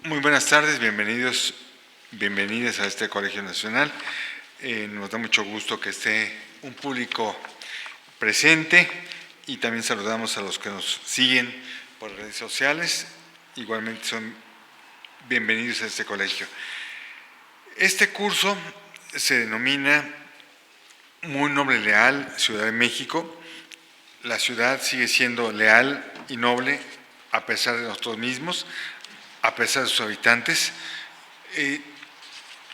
Muy buenas tardes, bienvenidas a este Colegio Nacional. Nos da mucho gusto que esté un público presente y también saludamos a los que nos siguen por redes sociales. Igualmente son bienvenidos a este colegio. Este curso se denomina Muy Noble y Leal, Ciudad de México. La ciudad sigue siendo leal y noble a pesar de nosotros mismos, a pesar de sus habitantes. De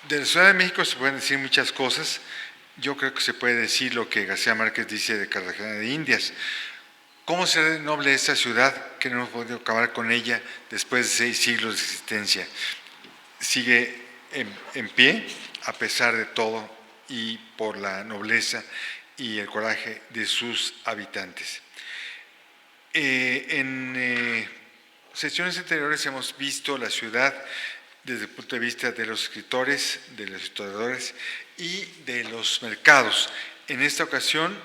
la Ciudad de México se pueden decir muchas cosas. Yo creo que se puede decir lo que García Márquez dice de Cartagena de Indias. ¿Cómo será noble esta ciudad que no hemos podido acabar con ella después de 6 siglos de existencia? Sigue en pie a pesar de todo y por la nobleza y el coraje de sus habitantes. En sesiones anteriores hemos visto la ciudad desde el punto de vista de los escritores, de los historiadores y de los mercados. En esta ocasión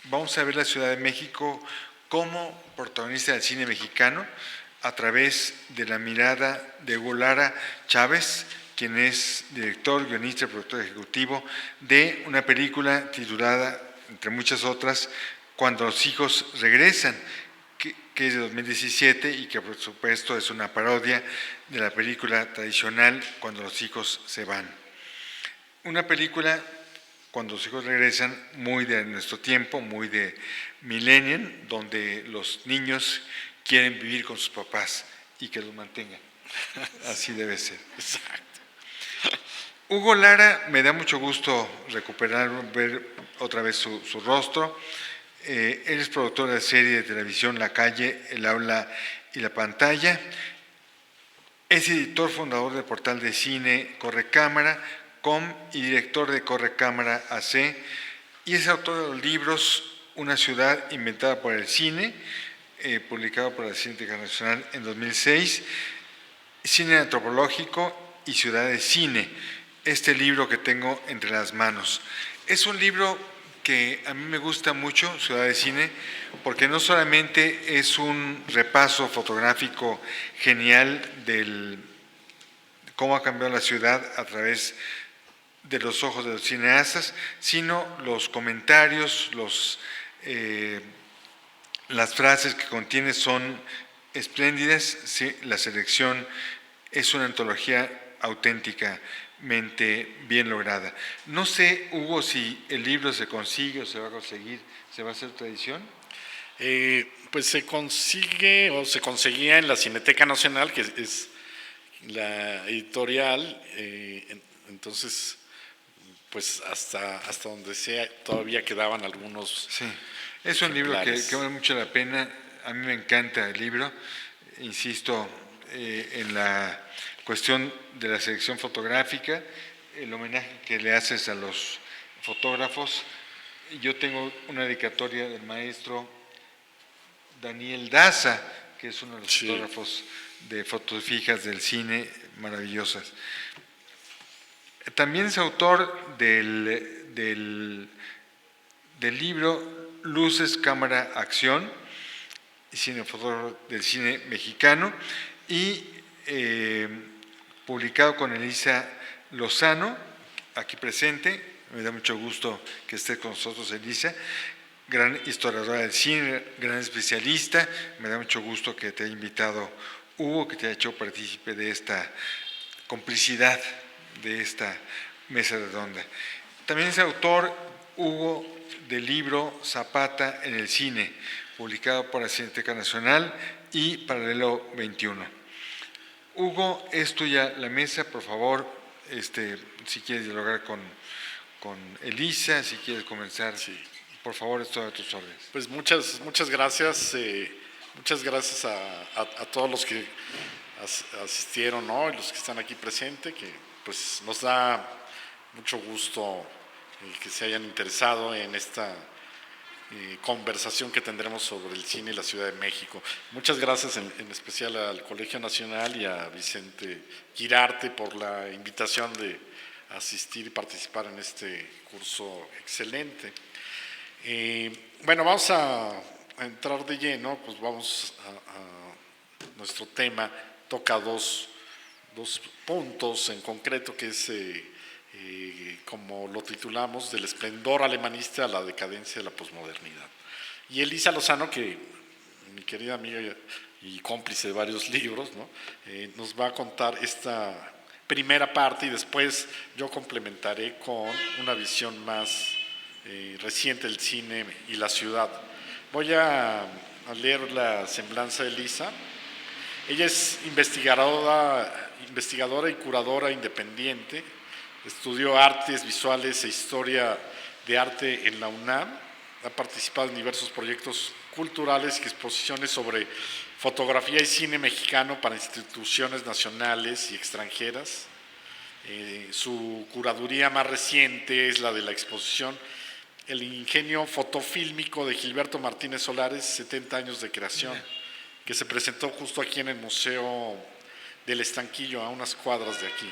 vamos a ver la Ciudad de México como protagonista del cine mexicano a través de la mirada de Hugo Lara Chávez, quien es director, guionista y productor ejecutivo de una película titulada, entre muchas otras, Cuando los hijos regresan, que es de 2017 y que por supuesto es una parodia de la película tradicional Cuando los hijos se van. Una película, Cuando los hijos regresan, muy de nuestro tiempo, muy de millennial, donde los niños quieren vivir con sus papás y que los mantengan. Así debe ser. Exacto. Hugo Lara, me da mucho gusto ver otra vez su rostro. Él es productor de la serie de televisión La Calle, El Aula y la Pantalla. Es editor fundador del portal de cine Correcámara.com y director de Correcámara AC. Y es autor de los libros Una ciudad inventada por el cine, publicado por la Cineteca Nacional en 2006, Cine antropológico y Ciudad de Cine. Este libro que tengo entre las manos. Es un libro que a mí me gusta mucho, Ciudad de Cine, porque no solamente es un repaso fotográfico genial de cómo ha cambiado la ciudad a través de los ojos de los cineastas, sino los comentarios, las frases que contiene son espléndidas. Sí, la selección es una antología auténticamente bien lograda. No sé, Hugo, si el libro se consigue o se va a conseguir, ¿se va a hacer otra edición? Pues se consigue o se conseguía en la Cineteca Nacional, que es la editorial, entonces pues hasta donde sea todavía quedaban algunos. Sí, es un libro que vale mucho la pena. A mí me encanta el libro, insisto, en la cuestión de la selección fotográfica, el homenaje que le haces a los fotógrafos. Yo tengo una dedicatoria del maestro Daniel Daza, que es uno de los fotógrafos de fotos fijas del cine maravillosas. También es autor del libro Luces, Cámara, Acción, cinefotógrafo del cine mexicano, y publicado con Elisa Lozano, aquí presente. Me da mucho gusto que esté con nosotros Elisa, gran historiadora del cine, gran especialista. Me da mucho gusto que te haya invitado Hugo, que te haya hecho partícipe de esta complicidad, de esta mesa redonda. También es autor, Hugo, del libro Zapata en el cine, publicado por la Cineteca Nacional y Paralelo 21. Hugo, es tuya la mesa, por favor, si quieres dialogar con Elisa, si quieres comenzar, por favor, estoy a tus órdenes. Pues muchas gracias, muchas gracias a todos los que asistieron, ¿no? Y los que están aquí presentes, que pues nos da mucho gusto que se hayan interesado en esta conversación que tendremos sobre el cine y la Ciudad de México. Muchas gracias en especial al Colegio Nacional y a Vicente Quirarte por la invitación de asistir y participar en este curso excelente. Bueno, vamos a entrar de lleno, pues vamos nuestro tema toca dos puntos en concreto, que es, como lo titulamos, del esplendor alemanista a la decadencia de la posmodernidad. Y Elisa Lozano, que mi querida amiga y cómplice de varios libros, ¿no? Nos va a contar esta primera parte, y después yo complementaré con una visión más reciente del cine y la ciudad. Voy a leer la semblanza de Elisa. Ella es investigadora y curadora independiente. Estudió artes visuales e historia de arte en la UNAM. Ha participado en diversos proyectos culturales y exposiciones sobre fotografía y cine mexicano para instituciones nacionales y extranjeras. Su curaduría más reciente es la de la exposición El ingenio fotofílmico de Gilberto Martínez Solares, 70 años de creación, que se presentó justo aquí en el Museo del Estanquillo, a unas cuadras de aquí.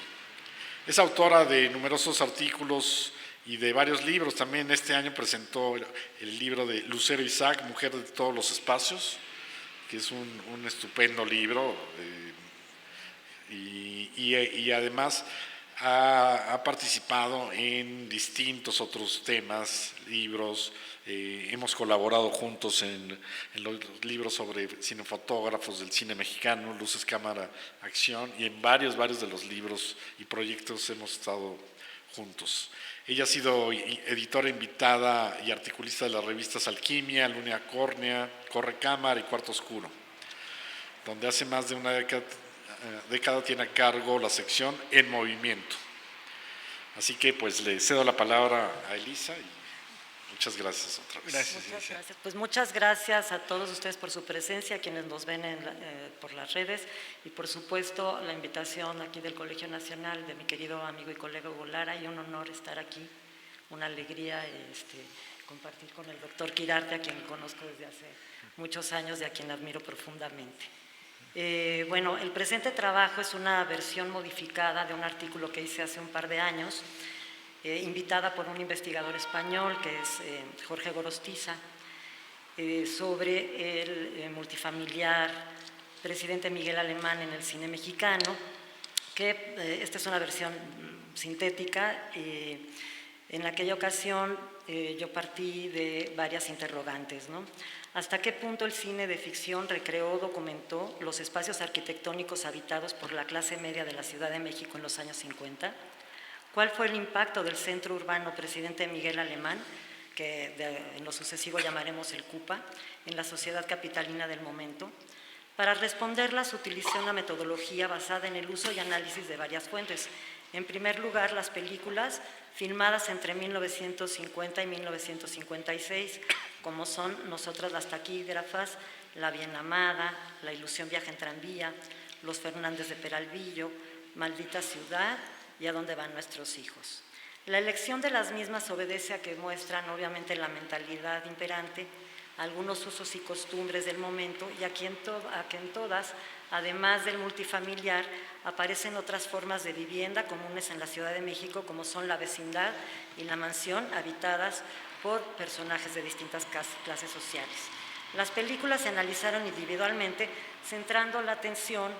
Es autora de numerosos artículos y de varios libros. También este año presentó el libro de Lucero Isaac, Mujer de todos los espacios, que es un estupendo libro, y además ha participado en distintos otros temas, libros. Hemos colaborado juntos en los libros sobre cinefotógrafos del cine mexicano, Luces, Cámara, Acción, y en varios de los libros y proyectos hemos estado juntos. Ella ha sido editora invitada y articulista de las revistas Alquimia, Luna Córnea, Corre Cámara y Cuarto Oscuro, donde hace más de una década tiene a cargo la sección En Movimiento. Así que pues le cedo la palabra a Elisa y muchas gracias otra vez. Muchas gracias. Pues muchas gracias a todos ustedes por su presencia, a quienes nos ven por las redes, y por supuesto la invitación aquí del Colegio Nacional de mi querido amigo y colega Hugo Lara, y un honor estar aquí, una alegría compartir con el doctor Quirarte, a quien conozco desde hace muchos años y a quien admiro profundamente. Bueno, el presente trabajo es una versión modificada de un artículo que hice hace un par de años, invitada por un investigador español que es Jorge Gorostiza, sobre el multifamiliar presidente Miguel Alemán en el cine mexicano, que esta es una versión sintética. En aquella ocasión yo partí de varias interrogantes, ¿no? ¿Hasta qué punto el cine de ficción recreó o documentó los espacios arquitectónicos habitados por la clase media de la Ciudad de México en los años 50? ¿Cuál fue el impacto del centro urbano presidente Miguel Alemán, que en lo sucesivo llamaremos el CUPA, en la sociedad capitalina del momento? Para responderlas utilicé una metodología basada en el uso y análisis de varias fuentes. En primer lugar, las películas filmadas entre 1950 y 1956, como son Nosotras las taquígrafas, La bien amada, La ilusión viaja en tranvía, Los Fernández de Peralvillo, Maldita ciudad y A dónde van nuestros hijos. La elección de las mismas obedece a que muestran obviamente la mentalidad imperante, algunos usos y costumbres del momento, y a que en todas, además del multifamiliar, aparecen otras formas de vivienda comunes en la Ciudad de México, como son la vecindad y la mansión, habitadas por personajes de distintas clases sociales. Las películas se analizaron individualmente, centrando la atención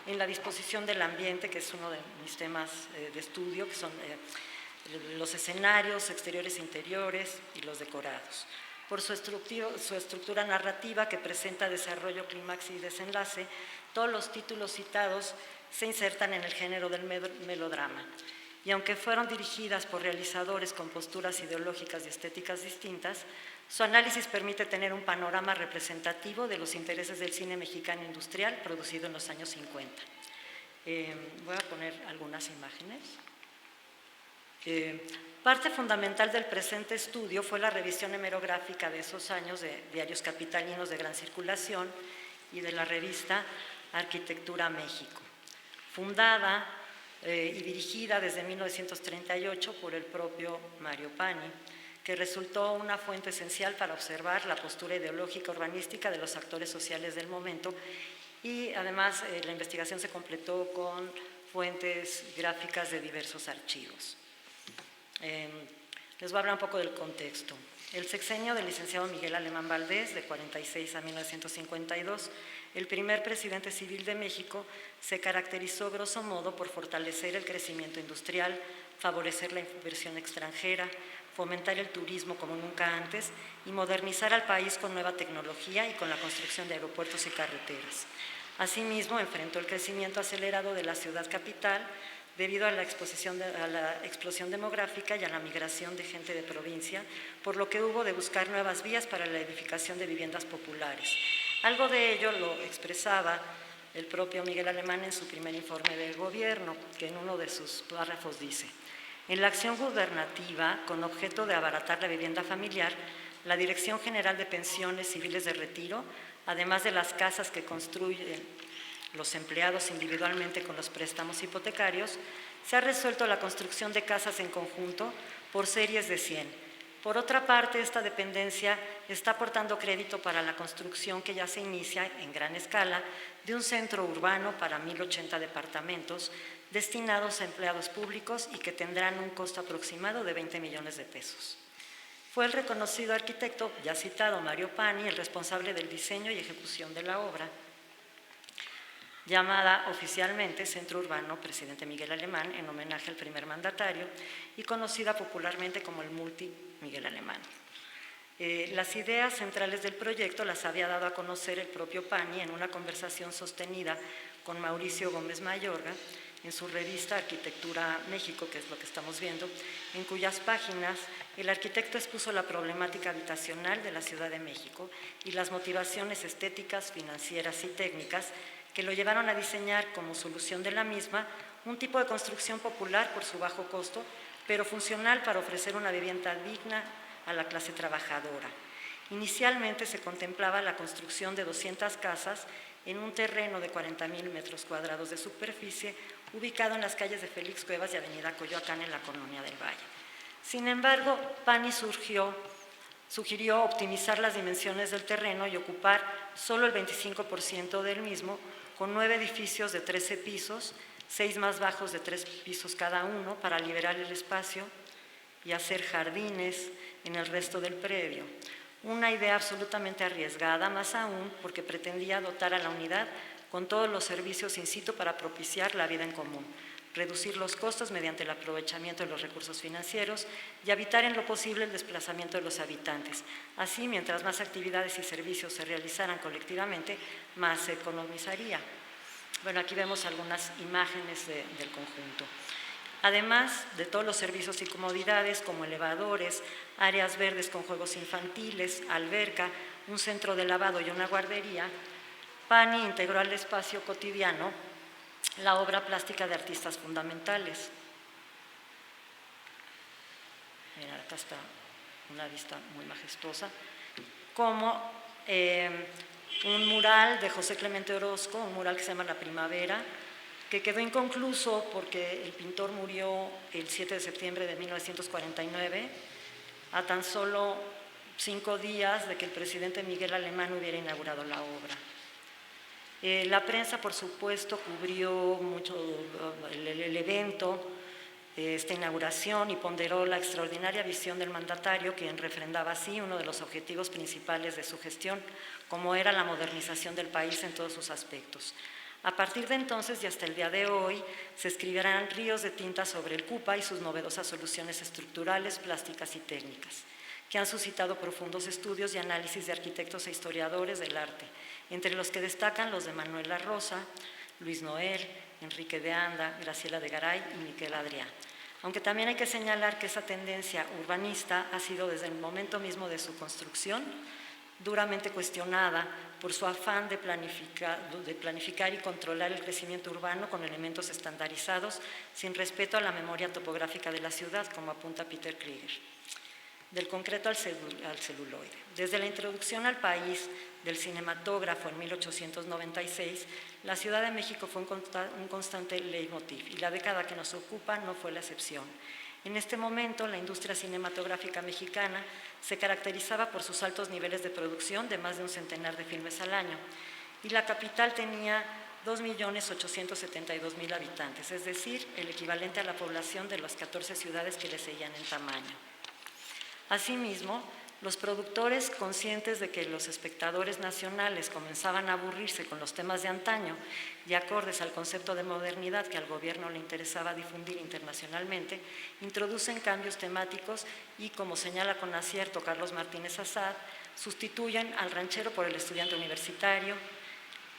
en la disposición del ambiente, que es uno de mis temas de estudio, que son los escenarios, exteriores e interiores, y los decorados. Por su estructura narrativa, que presenta desarrollo, clímax y desenlace, todos los títulos citados se insertan en el género del melodrama. Y aunque fueron dirigidas por realizadores con posturas ideológicas y estéticas distintas, su análisis permite tener un panorama representativo de los intereses del cine mexicano industrial producido en los años 50. Voy a poner algunas imágenes. Parte fundamental del presente estudio fue la revisión hemerográfica de esos años de diarios capitalinos de gran circulación y de la revista Arquitectura México, fundada y dirigida desde 1938 por el propio Mario Pani, que resultó una fuente esencial para observar la postura ideológica urbanística de los actores sociales del momento, y además la investigación se completó con fuentes gráficas de diversos archivos. Les voy a hablar un poco del contexto. El sexenio del licenciado Miguel Alemán Valdés, de 46 a 1952, el primer presidente civil de México, se caracterizó grosso modo por fortalecer el crecimiento industrial, favorecer la inversión extranjera, fomentar el turismo como nunca antes y modernizar al país con nueva tecnología y con la construcción de aeropuertos y carreteras. Asimismo, enfrentó el crecimiento acelerado de la ciudad capital debido a la explosión demográfica y a la migración de gente de provincia, por lo que hubo de buscar nuevas vías para la edificación de viviendas populares. Algo de ello lo expresaba el propio Miguel Alemán en su primer informe del gobierno, que en uno de sus párrafos dice: en la acción gubernativa, con objeto de abaratar la vivienda familiar, la Dirección General de Pensiones Civiles de Retiro, además de las casas que construyen los empleados individualmente con los préstamos hipotecarios, se ha resuelto la construcción de casas en conjunto por series de 100. Por otra parte, esta dependencia está aportando crédito para la construcción que ya se inicia en gran escala de un centro urbano para 1.080 departamentos destinados a empleados públicos y que tendrán un costo aproximado de 20 millones de pesos. Fue el reconocido arquitecto, ya citado, Mario Pani, el responsable del diseño y ejecución de la obra, llamada oficialmente Centro Urbano Presidente Miguel Alemán, en homenaje al primer mandatario, y conocida popularmente como el Multi Miguel Alemán. Las ideas centrales del proyecto las había dado a conocer el propio Pani en una conversación sostenida con Mauricio Gómez Mayorga en su revista Arquitectura México, que es lo que estamos viendo, en cuyas páginas el arquitecto expuso la problemática habitacional de la Ciudad de México y las motivaciones estéticas, financieras y técnicas que lo llevaron a diseñar como solución de la misma un tipo de construcción popular por su bajo costo, pero funcional para ofrecer una vivienda digna a la clase trabajadora. Inicialmente se contemplaba la construcción de 200 casas en un terreno de 40,000 metros cuadrados de superficie, ubicado en las calles de Félix Cuevas y Avenida Coyoacán en la Colonia del Valle. Sin embargo, Pani sugirió optimizar las dimensiones del terreno y ocupar solo el 25% del mismo, con 9 edificios de 13 pisos, 6 más bajos de 3 pisos cada uno, para liberar el espacio y hacer jardines en el resto del predio. Una idea absolutamente arriesgada, más aún porque pretendía dotar a la unidad con todos los servicios in situ para propiciar la vida en común, reducir los costos mediante el aprovechamiento de los recursos financieros y evitar en lo posible el desplazamiento de los habitantes. Así, mientras más actividades y servicios se realizaran colectivamente, más se economizaría. Bueno, aquí vemos algunas imágenes del conjunto. Además de todos los servicios y comodidades como elevadores, áreas verdes con juegos infantiles, alberca, un centro de lavado y una guardería, Pani integró al espacio cotidiano la obra plástica de artistas fundamentales. Mira, acá está una vista muy majestuosa, como un mural de José Clemente Orozco, un mural que se llama La Primavera, que quedó inconcluso porque el pintor murió el 7 de septiembre de 1949, a tan solo 5 días de que el presidente Miguel Alemán hubiera inaugurado la obra. La prensa, por supuesto, cubrió mucho el evento, esta inauguración, y ponderó la extraordinaria visión del mandatario, quien refrendaba así uno de los objetivos principales de su gestión, como era la modernización del país en todos sus aspectos. A partir de entonces y hasta el día de hoy, se escribirán ríos de tinta sobre el CUPA y sus novedosas soluciones estructurales, plásticas y técnicas, que han suscitado profundos estudios y análisis de arquitectos e historiadores del arte, entre los que destacan los de Manuel La Rosa, Luis Noel, Enrique de Anda, Graciela de Garay y Miquel Adrià. Aunque también hay que señalar que esa tendencia urbanista ha sido desde el momento mismo de su construcción duramente cuestionada por su afán de planificar y controlar el crecimiento urbano con elementos estandarizados sin respeto a la memoria topográfica de la ciudad, como apunta Peter Krieger. Del concreto al celuloide. Desde la introducción al país del cinematógrafo en 1896, la Ciudad de México fue un constante leitmotiv y la década que nos ocupa no fue la excepción. En este momento, la industria cinematográfica mexicana se caracterizaba por sus altos niveles de producción de más de un centenar de filmes al año, y la capital tenía 2.872.000 habitantes, es decir, el equivalente a la población de las 14 ciudades que le seguían en tamaño. Asimismo, los productores, conscientes de que los espectadores nacionales comenzaban a aburrirse con los temas de antaño y acordes al concepto de modernidad que al gobierno le interesaba difundir internacionalmente, introducen cambios temáticos y, como señala con acierto Carlos Martínez Assad, sustituyen al ranchero por el estudiante universitario,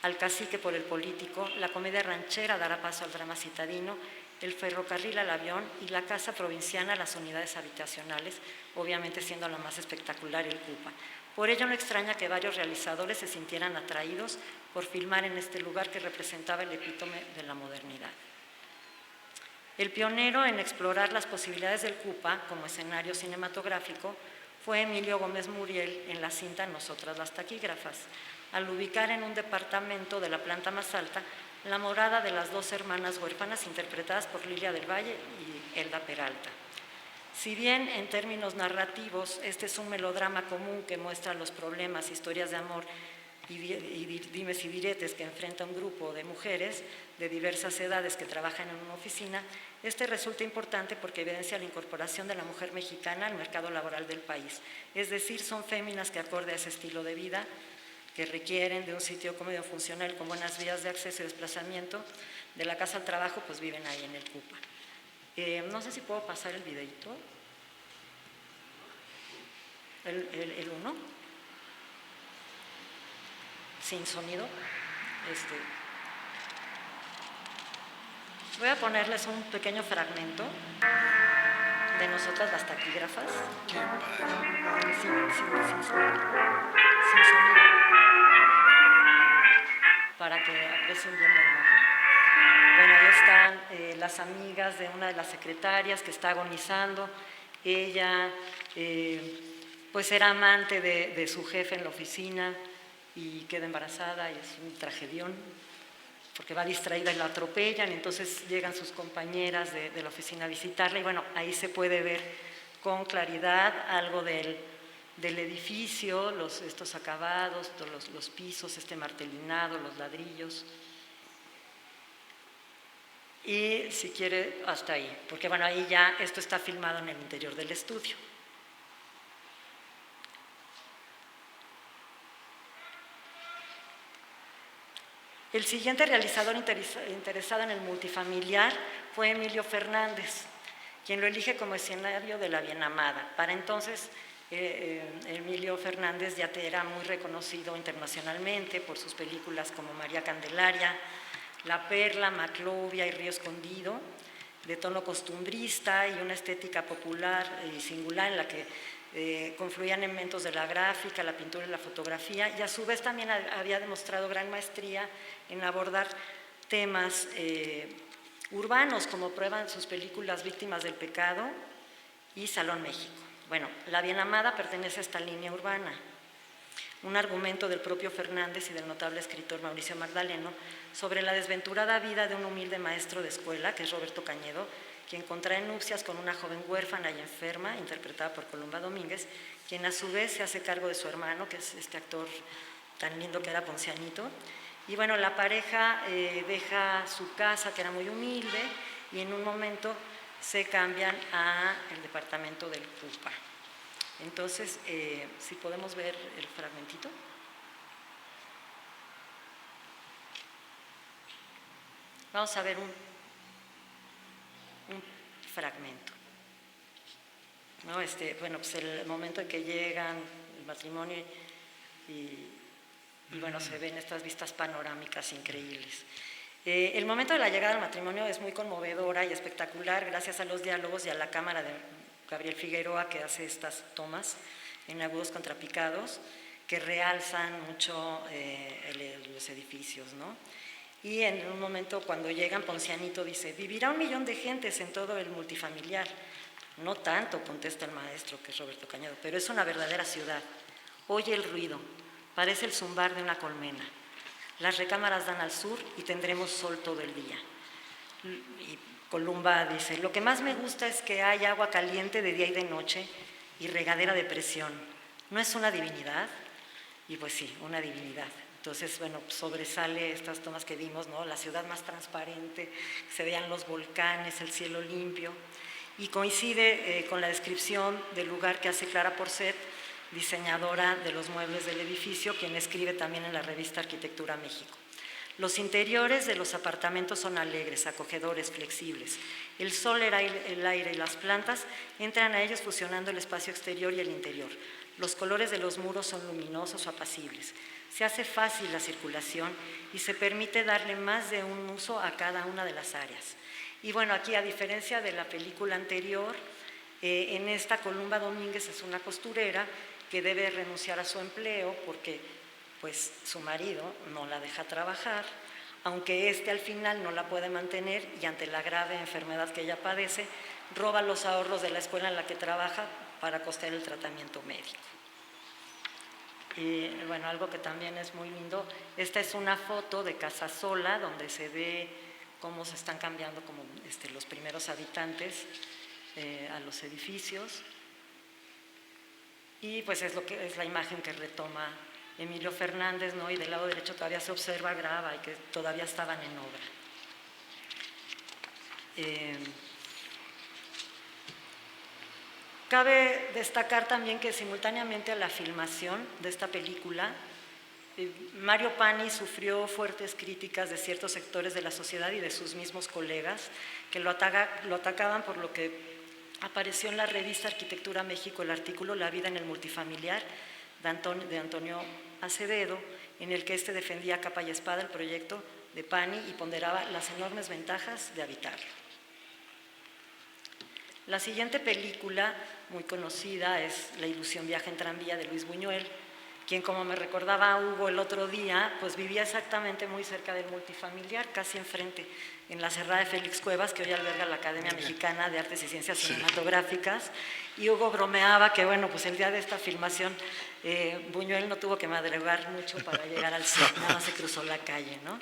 al cacique por el político, la comedia ranchera dará paso al drama citadino, el ferrocarril al avión y la casa provinciana a las unidades habitacionales, obviamente siendo la más espectacular el Cupa. Por ello no extraña que varios realizadores se sintieran atraídos por filmar en este lugar que representaba el epítome de la modernidad. El pionero en explorar las posibilidades del Cupa como escenario cinematográfico fue Emilio Gómez Muriel en la cinta Nosotras las taquígrafas, al ubicar en un departamento de la planta más alta la morada de las dos hermanas huérfanas interpretadas por Lilia del Valle y Elda Peralta. Si bien en términos narrativos este es un melodrama común que muestra los problemas, historias de amor y dimes y diretes que enfrenta un grupo de mujeres de diversas edades que trabajan en una oficina, este resulta importante porque evidencia la incorporación de la mujer mexicana al mercado laboral del país. Es decir, son féminas que acorde a ese estilo de vida, que requieren de un sitio cómodo funcional con buenas vías de acceso y desplazamiento de la casa al trabajo, pues viven ahí en el Cupa. No sé si puedo pasar el videito. El uno. Sin sonido. Voy a ponerles un pequeño fragmento de Nosotras las taquígrafas. Qué padre. Sin sonido. Para que aprecien bien la imagen. Bueno, ahí están las amigas de una de las secretarias que está agonizando. Ella pues era amante de su jefe en la oficina y queda embarazada y es un tragedión porque va distraída y la atropellan, entonces llegan sus compañeras de la oficina a visitarla y bueno, ahí se puede ver con claridad algo del edificio, estos acabados, los pisos, martelinado, los ladrillos. Y si quiere, hasta ahí, porque bueno, ahí ya esto está filmado en el interior del estudio. El siguiente realizador interesado en el multifamiliar fue Emilio Fernández, quien lo elige como escenario de La Bien Amada. Para entonces, Emilio Fernández ya era muy reconocido internacionalmente por sus películas como María Candelaria, La Perla, Maclovia y Río Escondido, de tono costumbrista y una estética popular y singular en la que confluían elementos de la gráfica, la pintura y la fotografía, y a su vez también había demostrado gran maestría en abordar temas urbanos, como prueban sus películas Víctimas del Pecado y Salón México. Bueno, La Bien Amada pertenece a esta línea urbana, un argumento del propio Fernández y del notable escritor Mauricio Magdaleno sobre la desventurada vida de un humilde maestro de escuela, que es Roberto Cañedo, quien contrae nupcias con una joven huérfana y enferma, interpretada por Columba Domínguez, quien a su vez se hace cargo de su hermano, que es este actor tan lindo que era Poncianito. Y bueno, la pareja deja su casa, que era muy humilde, y en un momento se cambian al departamento del Cupa. Entonces, si podemos ver el fragmentito. Vamos a ver un fragmento. ¿No? Bueno, pues el momento en que llegan, el matrimonio, y bueno, se ven estas vistas panorámicas increíbles. El momento de la llegada al matrimonio es muy conmovedora y espectacular gracias a los diálogos y a la cámara de Gabriel Figueroa, que hace estas tomas en agudos contrapicados que realzan mucho los edificios, ¿no? Y en un momento cuando llegan, Poncianito dice: vivirá 1 millón de gentes en todo el multifamiliar. No tanto, contesta el maestro, que es Roberto Cañedo, pero es una verdadera ciudad. Oye el ruido, parece el zumbar de una colmena. Las recámaras dan al sur y tendremos sol todo el día. Y Columba dice: lo que más me gusta es que hay agua caliente de día y de noche y regadera de presión. ¿No es una divinidad? Y pues sí, una divinidad. Entonces, bueno, sobresale estas tomas que vimos, ¿no? La ciudad más transparente, se veían los volcanes, el cielo limpio. y coincide con la descripción del lugar que hace Clara Porcet, diseñadora de los muebles del edificio, quien escribe también en la revista Arquitectura México. Los interiores de los apartamentos son alegres, acogedores, flexibles. El sol, el aire y las plantas entran a ellos fusionando el espacio exterior y el interior. Los colores de los muros son luminosos o apacibles. Se hace fácil la circulación y se permite darle más de un uso a cada una de las áreas. Y bueno, aquí, a diferencia de la película anterior, en esta Columba Domínguez es una costurera que debe renunciar a su empleo porque pues su marido no la deja trabajar, aunque al final no la puede mantener y ante la grave enfermedad que ella padece, roba los ahorros de la escuela en la que trabaja para costear el tratamiento médico. Y bueno, algo que también es muy lindo, esta es una foto de Casasola donde se ve cómo se están cambiando como los primeros habitantes a los edificios, y pues es la imagen que retoma Emilio Fernández, ¿no? Y del lado derecho todavía se observa Grava y que todavía estaban en obra. Cabe destacar también que simultáneamente a la filmación de esta película, Mario Pani sufrió fuertes críticas de ciertos sectores de la sociedad y de sus mismos colegas que lo atacaban por lo que apareció en la revista Arquitectura México el artículo La vida en el multifamiliar de Antonio Acevedo, en el que defendía a capa y espada el proyecto de Pani y ponderaba las enormes ventajas de habitarlo. La siguiente película, muy conocida, es La ilusión viaja en tranvía de Luis Buñuel, quien, como me recordaba Hugo el otro día, pues vivía exactamente muy cerca del multifamiliar, casi enfrente, en la Cerrada de Félix Cuevas, que hoy alberga la Academia Mexicana de Artes y Ciencias Cinematográficas, y Hugo bromeaba que, bueno, pues el día de esta filmación Buñuel no tuvo que madrugar mucho para llegar al set, nada más se cruzó la calle, ¿no?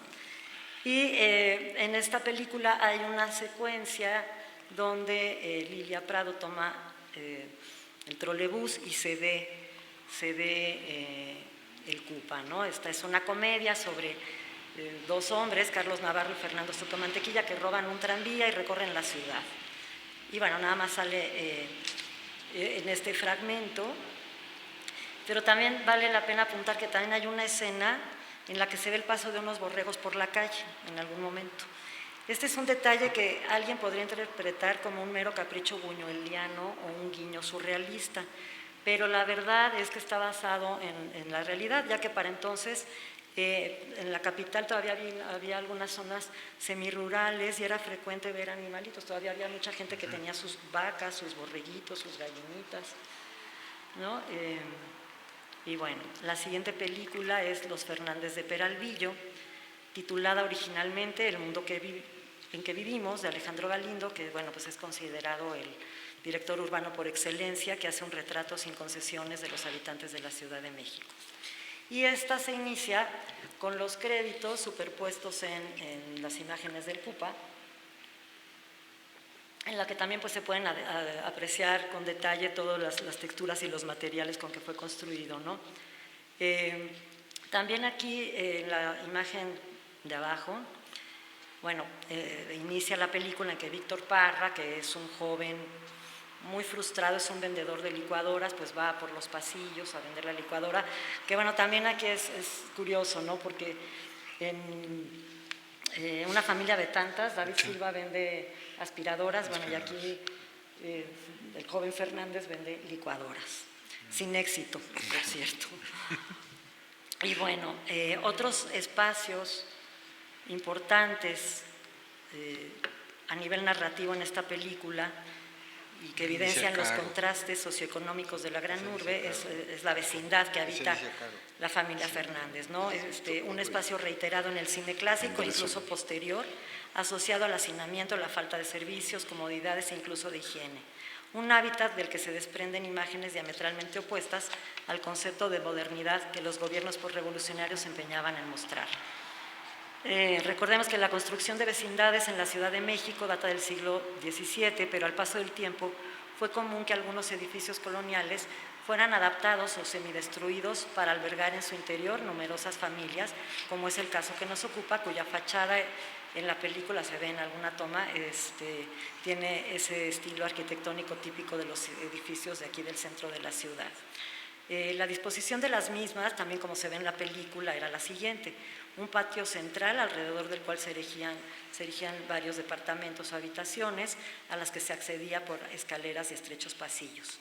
Y en esta película hay una secuencia donde Lilia Prado toma el trolebús y se ve el Cupa, ¿no? Esta es una comedia sobre dos hombres, Carlos Navarro y Fernando Sotomantequilla, que roban un tranvía y recorren la ciudad. Y bueno, nada más sale en este fragmento, pero también vale la pena apuntar que también hay una escena en la que se ve el paso de unos borregos por la calle en algún momento. Este es un detalle que alguien podría interpretar como un mero capricho buñueliano o un guiño surrealista, pero la verdad es que está basado en la realidad, ya que para entonces en la capital todavía había algunas zonas semirurales y era frecuente ver animalitos, todavía había mucha gente que tenía sus vacas, sus borreguitos, sus gallinitas, ¿no? Y bueno, la siguiente película es Los Fernández de Peralvillo, titulada originalmente El mundo en que vivimos, de Alejandro Galindo, que bueno, pues es considerado el director urbano por excelencia, que hace un retrato sin concesiones de los habitantes de la Ciudad de México. Y esta se inicia con los créditos superpuestos en las imágenes del Cupa, en la que también pues, se pueden apreciar con detalle todas las texturas y los materiales con que fue construido, ¿no? También aquí en la imagen de abajo, bueno, inicia la película en que Víctor Parra, que es un joven muy frustrado, es un vendedor de licuadoras, pues va por los pasillos a vender la licuadora, que bueno, también aquí es curioso, ¿no? Porque en una familia de tantas, David Silva vende aspiradoras, bueno, y aquí el joven Fernández vende licuadoras, sin éxito, por cierto. Y bueno, otros espacios importantes a nivel narrativo en esta película y que evidencian los contrastes socioeconómicos de la gran urbe es la vecindad que habita la familia Fernández, ¿no? Un espacio reiterado en el cine clásico, incluso posterior, asociado al hacinamiento, la falta de servicios, comodidades e incluso de higiene. Un hábitat del que se desprenden imágenes diametralmente opuestas al concepto de modernidad que los gobiernos postrevolucionarios se empeñaban en mostrar. Recordemos que la construcción de vecindades en la Ciudad de México data del siglo XVII, pero al paso del tiempo fue común que algunos edificios coloniales fueran adaptados o semidestruidos para albergar en su interior numerosas familias, como es el caso que nos ocupa, cuya fachada en la película se ve en alguna toma, tiene ese estilo arquitectónico típico de los edificios de aquí del centro de la ciudad. La disposición de las mismas, también como se ve en la película, era la siguiente: un patio central alrededor del cual se erigían varios departamentos o habitaciones a las que se accedía por escaleras y estrechos pasillos.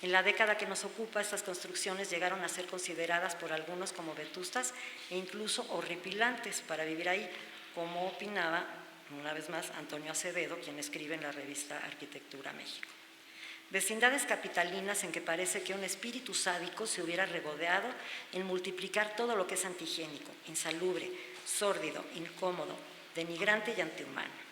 En la década que nos ocupa, estas construcciones llegaron a ser consideradas por algunos como vetustas e incluso horripilantes para vivir ahí, como opinaba, una vez más, Antonio Acevedo, quien escribe en la revista Arquitectura México. Vecindades capitalinas en que parece que un espíritu sádico se hubiera regodeado en multiplicar todo lo que es antihigiénico, insalubre, sórdido, incómodo, denigrante y antihumano.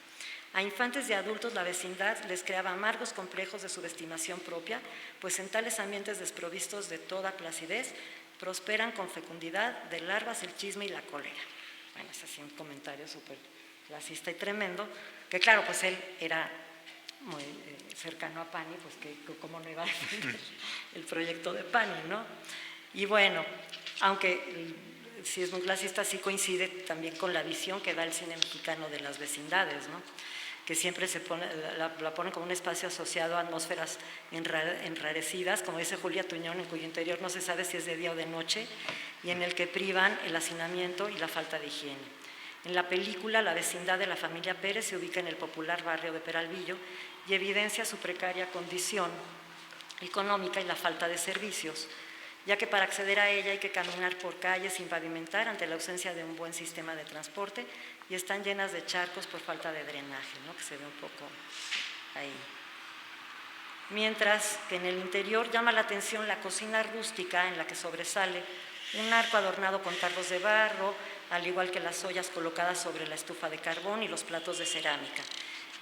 A infantes y adultos la vecindad les creaba amargos complejos de subestimación propia, pues en tales ambientes desprovistos de toda placidez prosperan con fecundidad de larvas el chisme y la cólera. Bueno, es así un comentario súper clasista y tremendo, que claro, pues él era muy cercano a Pani, pues que cómo no iba a defender el proyecto de Pani, ¿no? Y bueno, aunque sí es muy clasista, sí coincide también con la visión que da el cine mexicano de las vecindades, ¿no? Que siempre la ponen como un espacio asociado a atmósferas enrarecidas, como dice Julia Tuñón, en cuyo interior no se sabe si es de día o de noche, y en el que privan el hacinamiento y la falta de higiene. En la película, la vecindad de la familia Pérez se ubica en el popular barrio de Peralvillo y evidencia su precaria condición económica y la falta de servicios, ya que para acceder a ella hay que caminar por calles sin pavimentar ante la ausencia de un buen sistema de transporte y están llenas de charcos por falta de drenaje, ¿no? Que se ve un poco ahí. Mientras que en el interior llama la atención la cocina rústica en la que sobresale un arco adornado con tarros de barro, al igual que las ollas colocadas sobre la estufa de carbón y los platos de cerámica.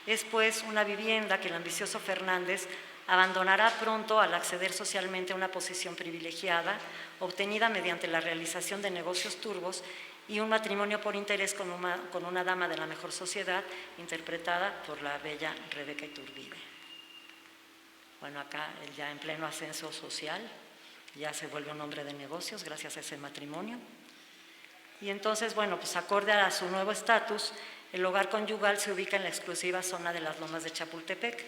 Es pues una vivienda que el ambicioso Fernández abandonará pronto al acceder socialmente a una posición privilegiada, obtenida mediante la realización de negocios turbos y un matrimonio por interés con una dama de la mejor sociedad, interpretada por la bella Rebeca Iturbide. Bueno, acá ya en pleno ascenso social, ya se vuelve un hombre de negocios gracias a ese matrimonio. Y entonces, bueno, pues acorde a su nuevo estatus, el hogar conyugal se ubica en la exclusiva zona de las Lomas de Chapultepec,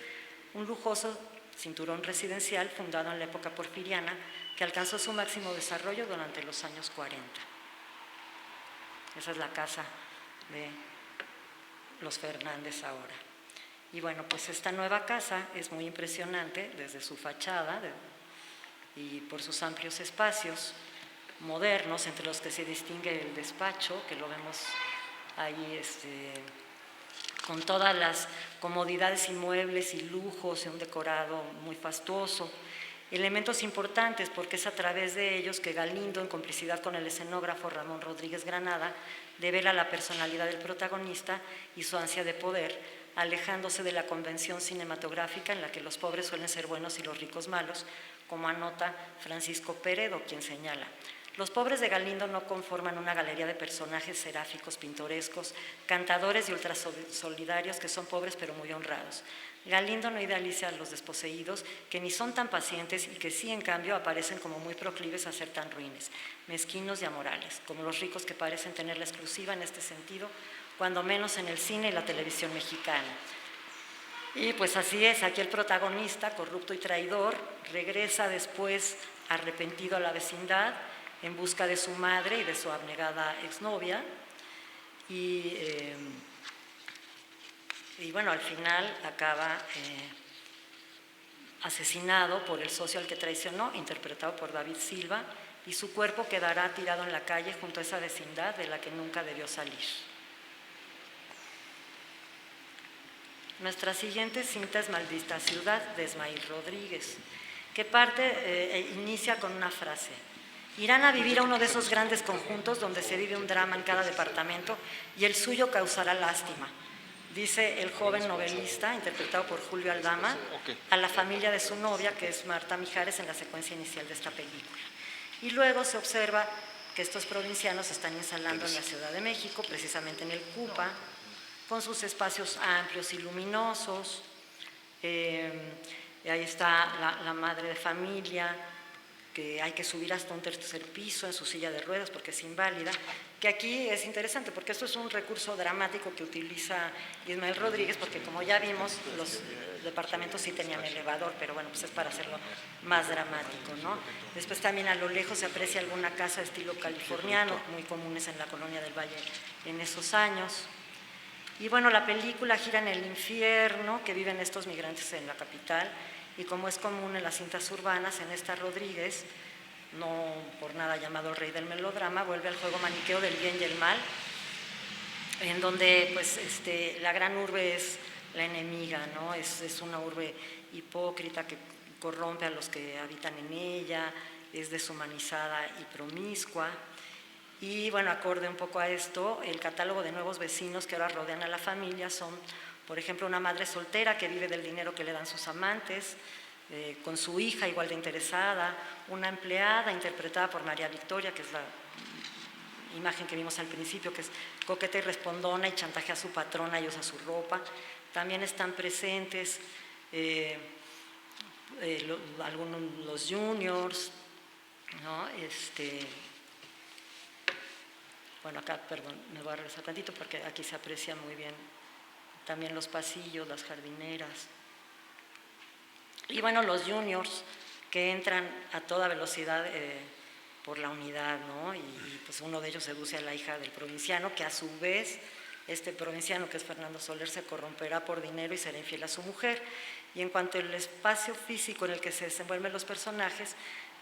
un lujoso cinturón residencial fundado en la época porfiriana que alcanzó su máximo desarrollo durante los años 40. Esa es la casa de los Fernández ahora. Y bueno, pues esta nueva casa es muy impresionante desde su fachada y por sus amplios espacios modernos, entre los que se distingue el despacho, que lo vemos ahí con todas las comodidades inmuebles y lujos y un decorado muy fastuoso. Elementos importantes porque es a través de ellos que Galindo, en complicidad con el escenógrafo Ramón Rodríguez Granada, devela la personalidad del protagonista y su ansia de poder, alejándose de la convención cinematográfica en la que los pobres suelen ser buenos y los ricos malos, como anota Francisco Peredo, quien señala: los pobres de Galindo no conforman una galería de personajes seráficos, pintorescos, cantadores y ultrasolidarios que son pobres pero muy honrados. Galindo no idealiza a los desposeídos, que ni son tan pacientes y que sí, en cambio, aparecen como muy proclives a ser tan ruines, mezquinos y amorales, como los ricos que parecen tener la exclusiva en este sentido, cuando menos en el cine y la televisión mexicana. Y pues así es, aquí el protagonista, corrupto y traidor, regresa después arrepentido a la vecindad, en busca de su madre y de su abnegada exnovia, y bueno, al final acaba asesinado por el socio al que traicionó, interpretado por David Silva, y su cuerpo quedará tirado en la calle junto a esa vecindad de la que nunca debió salir. Nuestra siguiente cinta es Maldita Ciudad, de Ismael Rodríguez, que inicia con una frase: irán a vivir a uno de esos grandes conjuntos donde se vive un drama en cada departamento y el suyo causará lástima, dice el joven novelista, interpretado por Julio Aldama, a la familia de su novia, que es Marta Mijares, en la secuencia inicial de esta película. Y luego se observa que estos provincianos se están instalando en la Ciudad de México, precisamente en el Cupa, con sus espacios amplios y luminosos. Y ahí está la madre de familia, que hay que subir hasta un tercer piso en su silla de ruedas porque es inválida, que aquí es interesante porque esto es un recurso dramático que utiliza Ismael Rodríguez, porque como ya vimos, los departamentos sí tenían elevador, pero bueno, pues es para hacerlo más dramático, ¿no? Después también a lo lejos se aprecia alguna casa de estilo californiano, muy comunes en la Colonia del Valle en esos años. Y bueno, la película gira en el infierno que viven estos migrantes en la capital, y como es común en las cintas urbanas, en esta Rodríguez, no por nada llamado el rey del melodrama, vuelve al juego maniqueo del bien y el mal, en donde pues, la gran urbe es la enemiga, ¿no? Es una urbe hipócrita que corrompe a los que habitan en ella, es deshumanizada y promiscua. Y bueno, acorde un poco a esto, el catálogo de nuevos vecinos que ahora rodean a la familia son, por ejemplo, una madre soltera que vive del dinero que le dan sus amantes, con su hija igual de interesada, una empleada interpretada por María Victoria, que es la imagen que vimos al principio, que es coqueta y respondona y chantajea a su patrona y usa su ropa. También están presentes algunos los juniors, ¿no? Bueno, acá, perdón, me voy a regresar tantito porque aquí se aprecia muy bien también los pasillos, las jardineras. Y bueno, los juniors que entran a toda velocidad por la unidad, ¿no? Y pues uno de ellos seduce a la hija del provinciano, que a su vez, este provinciano, que es Fernando Soler, se corromperá por dinero y será infiel a su mujer. Y en cuanto al espacio físico en el que se desenvuelven los personajes,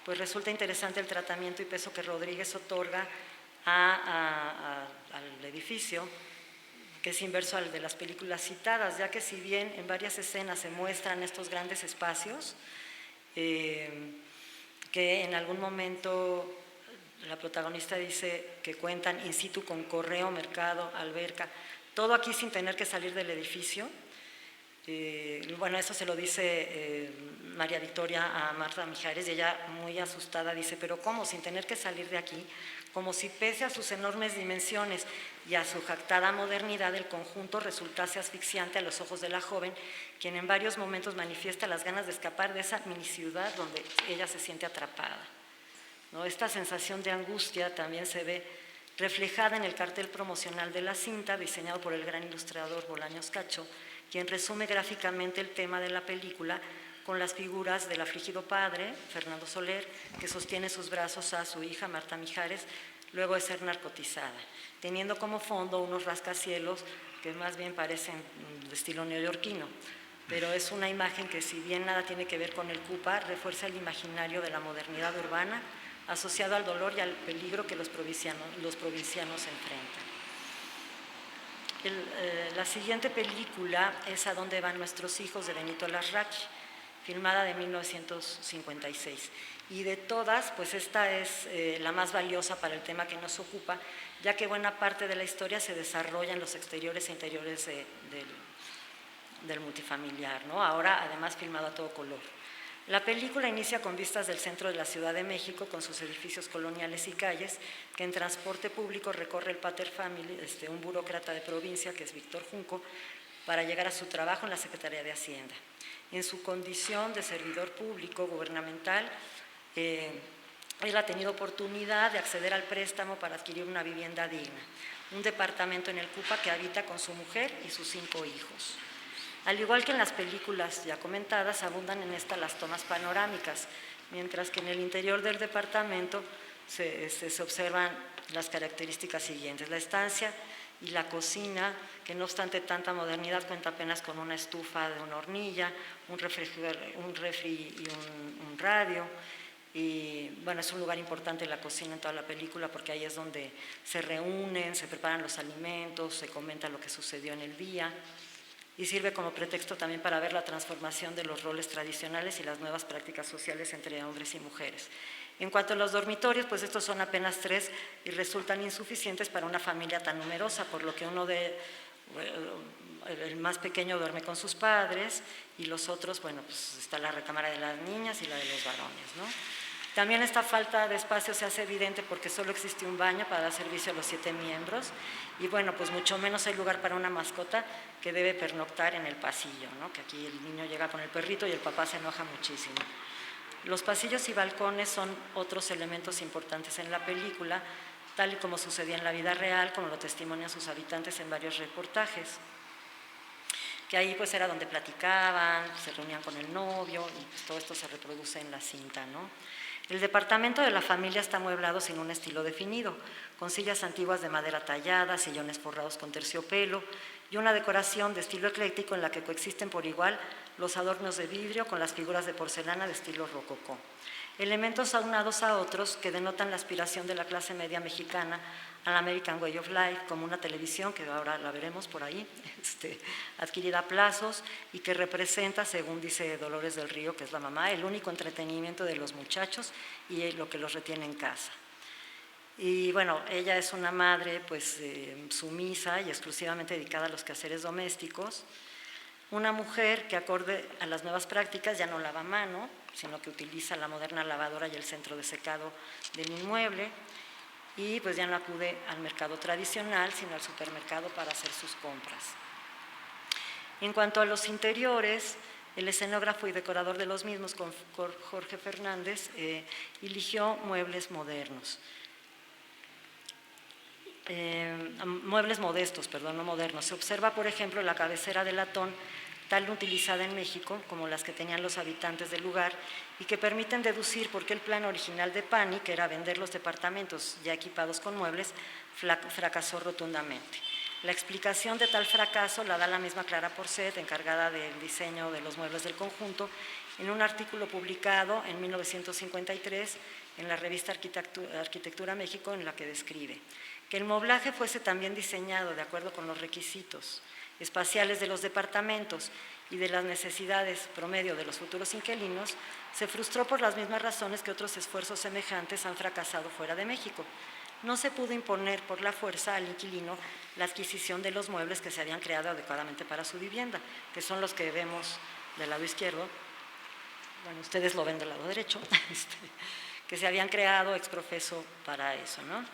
pues resulta interesante el tratamiento y peso que Rodríguez otorga al edificio, que es inverso al de las películas citadas, ya que si bien en varias escenas se muestran estos grandes espacios, que en algún momento la protagonista dice que cuentan in situ con correo, mercado, alberca, todo aquí sin tener que salir del edificio. Bueno, eso se lo dice María Victoria a Marta Mijares, y ella muy asustada dice, pero ¿cómo? Sin tener que salir de aquí, como si pese a sus enormes dimensiones y a su jactada modernidad, el conjunto resultase asfixiante a los ojos de la joven, quien en varios momentos manifiesta las ganas de escapar de esa mini ciudad donde ella se siente atrapada, ¿no? Esta sensación de angustia también se ve reflejada en el cartel promocional de la cinta, diseñado por el gran ilustrador Bolaños Cacho, quien resume gráficamente el tema de la película con las figuras del afligido padre, Fernando Soler, que sostiene sus brazos a su hija Marta Mijares, luego de ser narcotizada, teniendo como fondo unos rascacielos que más bien parecen de estilo neoyorquino, pero es una imagen que, si bien nada tiene que ver con el Cupa, refuerza el imaginario de la modernidad urbana asociado al dolor y al peligro que los provincianos enfrentan. La siguiente película es A dónde van nuestros hijos, de Benito Larraqui, filmada de 1956. Y de todas, pues esta es la más valiosa para el tema que nos ocupa, ya que buena parte de la historia se desarrolla en los exteriores e interiores del multifamiliar, ¿no? Ahora además filmado a todo color. La película inicia con vistas del centro de la Ciudad de México, con sus edificios coloniales y calles, que en transporte público recorre el pater family, un burócrata de provincia, que es Víctor Junco, para llegar a su trabajo en la Secretaría de Hacienda. En su condición de servidor público gubernamental, él ha tenido oportunidad de acceder al préstamo para adquirir una vivienda digna, un departamento en el Cupa que habita con su mujer y sus 5 hijos. Al igual que en las películas ya comentadas, abundan en esta las tomas panorámicas, mientras que en el interior del departamento se observan las características siguientes. La estancia y la cocina, que no obstante tanta modernidad, cuenta apenas con una estufa de una hornilla, un refri y un radio. Y bueno, es un lugar importante la cocina en toda la película, porque ahí es donde se reúnen, se preparan los alimentos, se comenta lo que sucedió en el día, y sirve como pretexto también para ver la transformación de los roles tradicionales y las nuevas prácticas sociales entre hombres y mujeres. En cuanto a los dormitorios, pues estos son apenas 3 y resultan insuficientes para una familia tan numerosa, por lo que el más pequeño duerme con sus padres, y los otros, bueno, pues está la recámara de las niñas y la de los varones, ¿no? También esta falta de espacio se hace evidente porque solo existe un baño para dar servicio a los 7 miembros, y bueno, pues mucho menos hay lugar para una mascota que debe pernoctar en el pasillo, ¿no? Que aquí el niño llega con el perrito y el papá se enoja muchísimo. Los pasillos y balcones son otros elementos importantes en la película, tal y como sucedía en la vida real, como lo testimonian sus habitantes en varios reportajes. Que ahí pues era donde platicaban, se reunían con el novio y pues todo esto se reproduce en la cinta, ¿no? El departamento de la familia está amueblado sin un estilo definido, con sillas antiguas de madera tallada, sillones forrados con terciopelo y una decoración de estilo ecléctico en la que coexisten por igual los adornos de vidrio con las figuras de porcelana de estilo rococó. Elementos aunados a otros que denotan la aspiración de la clase media mexicana al American Way of Life, como una televisión, que ahora la veremos por ahí, adquirida a plazos y que representa, según dice Dolores del Río, que es la mamá, el único entretenimiento de los muchachos y lo que los retiene en casa. Y bueno, ella es una madre pues sumisa y exclusivamente dedicada a los quehaceres domésticos, una mujer que acorde a las nuevas prácticas ya no lava a mano, sino que utiliza la moderna lavadora y el centro de secado del inmueble, y pues ya no acude al mercado tradicional, sino al supermercado para hacer sus compras. En cuanto a los interiores, el escenógrafo y decorador de los mismos, Jorge Fernández, eligió muebles modernos. Muebles modestos, perdón, no modernos. Se observa, por ejemplo, la cabecera de latón, tal utilizada en México como las que tenían los habitantes del lugar y que permiten deducir por qué el plan original de Pani, que era vender los departamentos ya equipados con muebles, fracasó rotundamente. La explicación de tal fracaso la da la misma Clara Porcet, encargada del diseño de los muebles del conjunto, en un artículo publicado en 1953 en la revista Arquitectura México, en la que describe que el moblaje fuese también diseñado de acuerdo con los requisitos espaciales de los departamentos y de las necesidades promedio de los futuros inquilinos, se frustró por las mismas razones que otros esfuerzos semejantes han fracasado fuera de México. No se pudo imponer por la fuerza al inquilino la adquisición de los muebles que se habían creado adecuadamente para su vivienda, que son los que vemos del lado izquierdo, bueno, ustedes lo ven del lado derecho, que se habían creado ex profeso para eso, ¿no?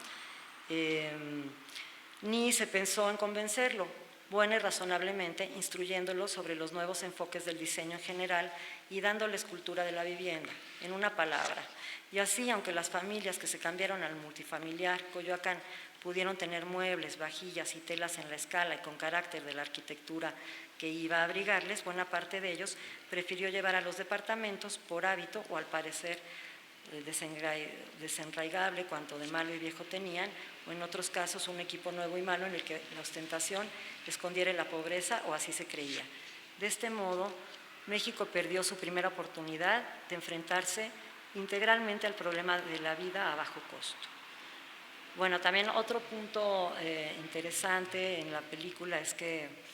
Ni se pensó en convencerlo, bueno y razonablemente, instruyéndolo sobre los nuevos enfoques del diseño en general y dándoles cultura de la vivienda, en una palabra. Y así, aunque las familias que se cambiaron al multifamiliar Coyoacán pudieron tener muebles, vajillas y telas en la escala y con carácter de la arquitectura que iba a abrigarles, buena parte de ellos prefirió llevar a los departamentos por hábito o al parecer desenraigable cuanto de malo y viejo tenían, o en otros casos un equipo nuevo y malo en el que la ostentación escondiera la pobreza, o así se creía. De este modo, México perdió su primera oportunidad de enfrentarse integralmente al problema de la vida a bajo costo. Bueno, también otro punto interesante en la película es que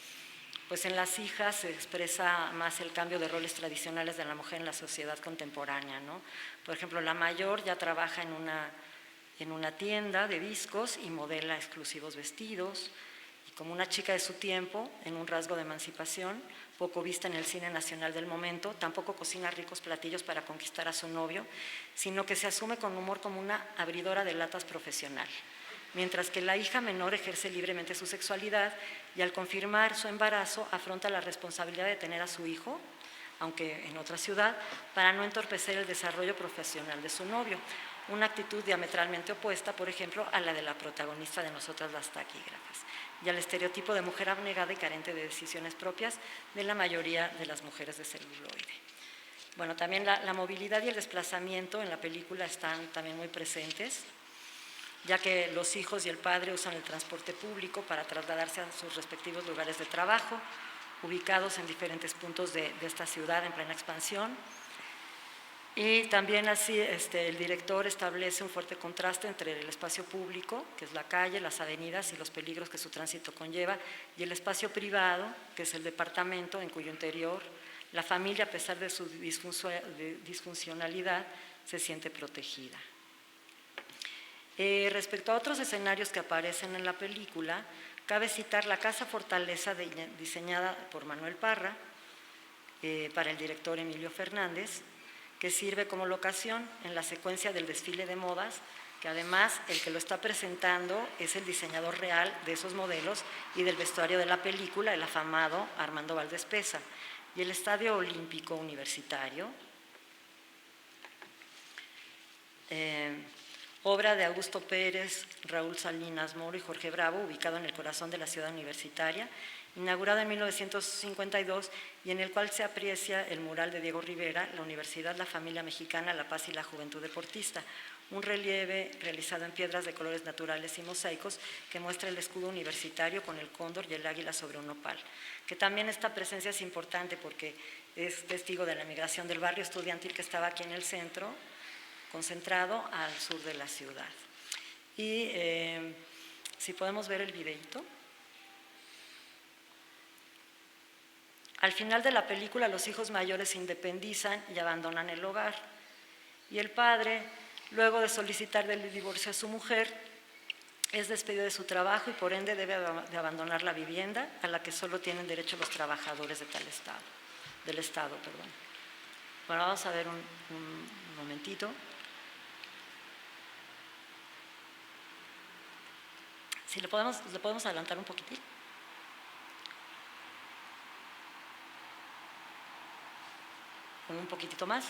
pues en Las hijas se expresa más el cambio de roles tradicionales de la mujer en la sociedad contemporánea, ¿no? Por ejemplo, la mayor ya trabaja en una tienda de discos y modela exclusivos vestidos, y como una chica de su tiempo, en un rasgo de emancipación, poco vista en el cine nacional del momento, tampoco cocina ricos platillos para conquistar a su novio, sino que se asume con humor como una abridora de latas profesional. Mientras que la hija menor ejerce libremente su sexualidad y al confirmar su embarazo afronta la responsabilidad de tener a su hijo, aunque en otra ciudad, para no entorpecer el desarrollo profesional de su novio. Una actitud diametralmente opuesta, por ejemplo, a la de la protagonista de Nosotras las taquígrafas y al estereotipo de mujer abnegada y carente de decisiones propias de la mayoría de las mujeres de celuloide. Bueno, también la movilidad y el desplazamiento en la película están también muy presentes, ya que los hijos y el padre usan el transporte público para trasladarse a sus respectivos lugares de trabajo, ubicados en diferentes puntos de esta ciudad en plena expansión. Y también así el director establece un fuerte contraste entre el espacio público, que es la calle, las avenidas y los peligros que su tránsito conlleva, y el espacio privado, que es el departamento, en cuyo interior la familia, a pesar de su disfuncionalidad, se siente protegida. Respecto a otros escenarios que aparecen en la película, cabe citar la Casa Fortaleza diseñada por Manuel Parra para el director Emilio Fernández, que sirve como locación en la secuencia del desfile de modas, que además el que lo está presentando es el diseñador real de esos modelos y del vestuario de la película, el afamado Armando Valdez Peza, y el Estadio Olímpico Universitario, obra de Augusto Pérez, Raúl Salinas Moro y Jorge Bravo, ubicado en el corazón de la ciudad universitaria, inaugurado en 1952 y en el cual se aprecia el mural de Diego Rivera, la Universidad, la Familia Mexicana, la Paz y la Juventud Deportista, un relieve realizado en piedras de colores naturales y mosaicos que muestra el escudo universitario con el cóndor y el águila sobre un nopal. Que también esta presencia es importante porque es testigo de la migración del barrio estudiantil que estaba aquí en el centro, concentrado al sur de la ciudad. Y si podemos ver el videíto. Al final de la película, los hijos mayores se independizan y abandonan el hogar. Y el padre, luego de solicitar el divorcio a su mujer, es despedido de su trabajo y por ende debe de abandonar la vivienda a la que solo tienen derecho los trabajadores de del Estado. Bueno, vamos a ver un momentito. Si le podemos adelantar un poquitín. Un poquitito más.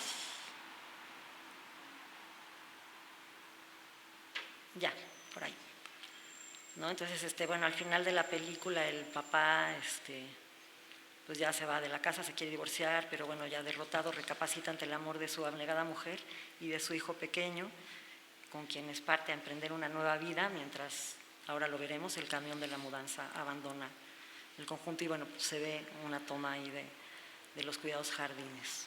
Ya, por ahí. ¿No? Entonces, bueno, al final de la película el papá, pues ya se va de la casa, se quiere divorciar, pero bueno, ya derrotado, recapacita ante el amor de su abnegada mujer y de su hijo pequeño, con quienes parte a emprender una nueva vida, mientras, ahora lo veremos, el camión de la mudanza abandona el conjunto y bueno, pues se ve una toma ahí de los cuidados jardines.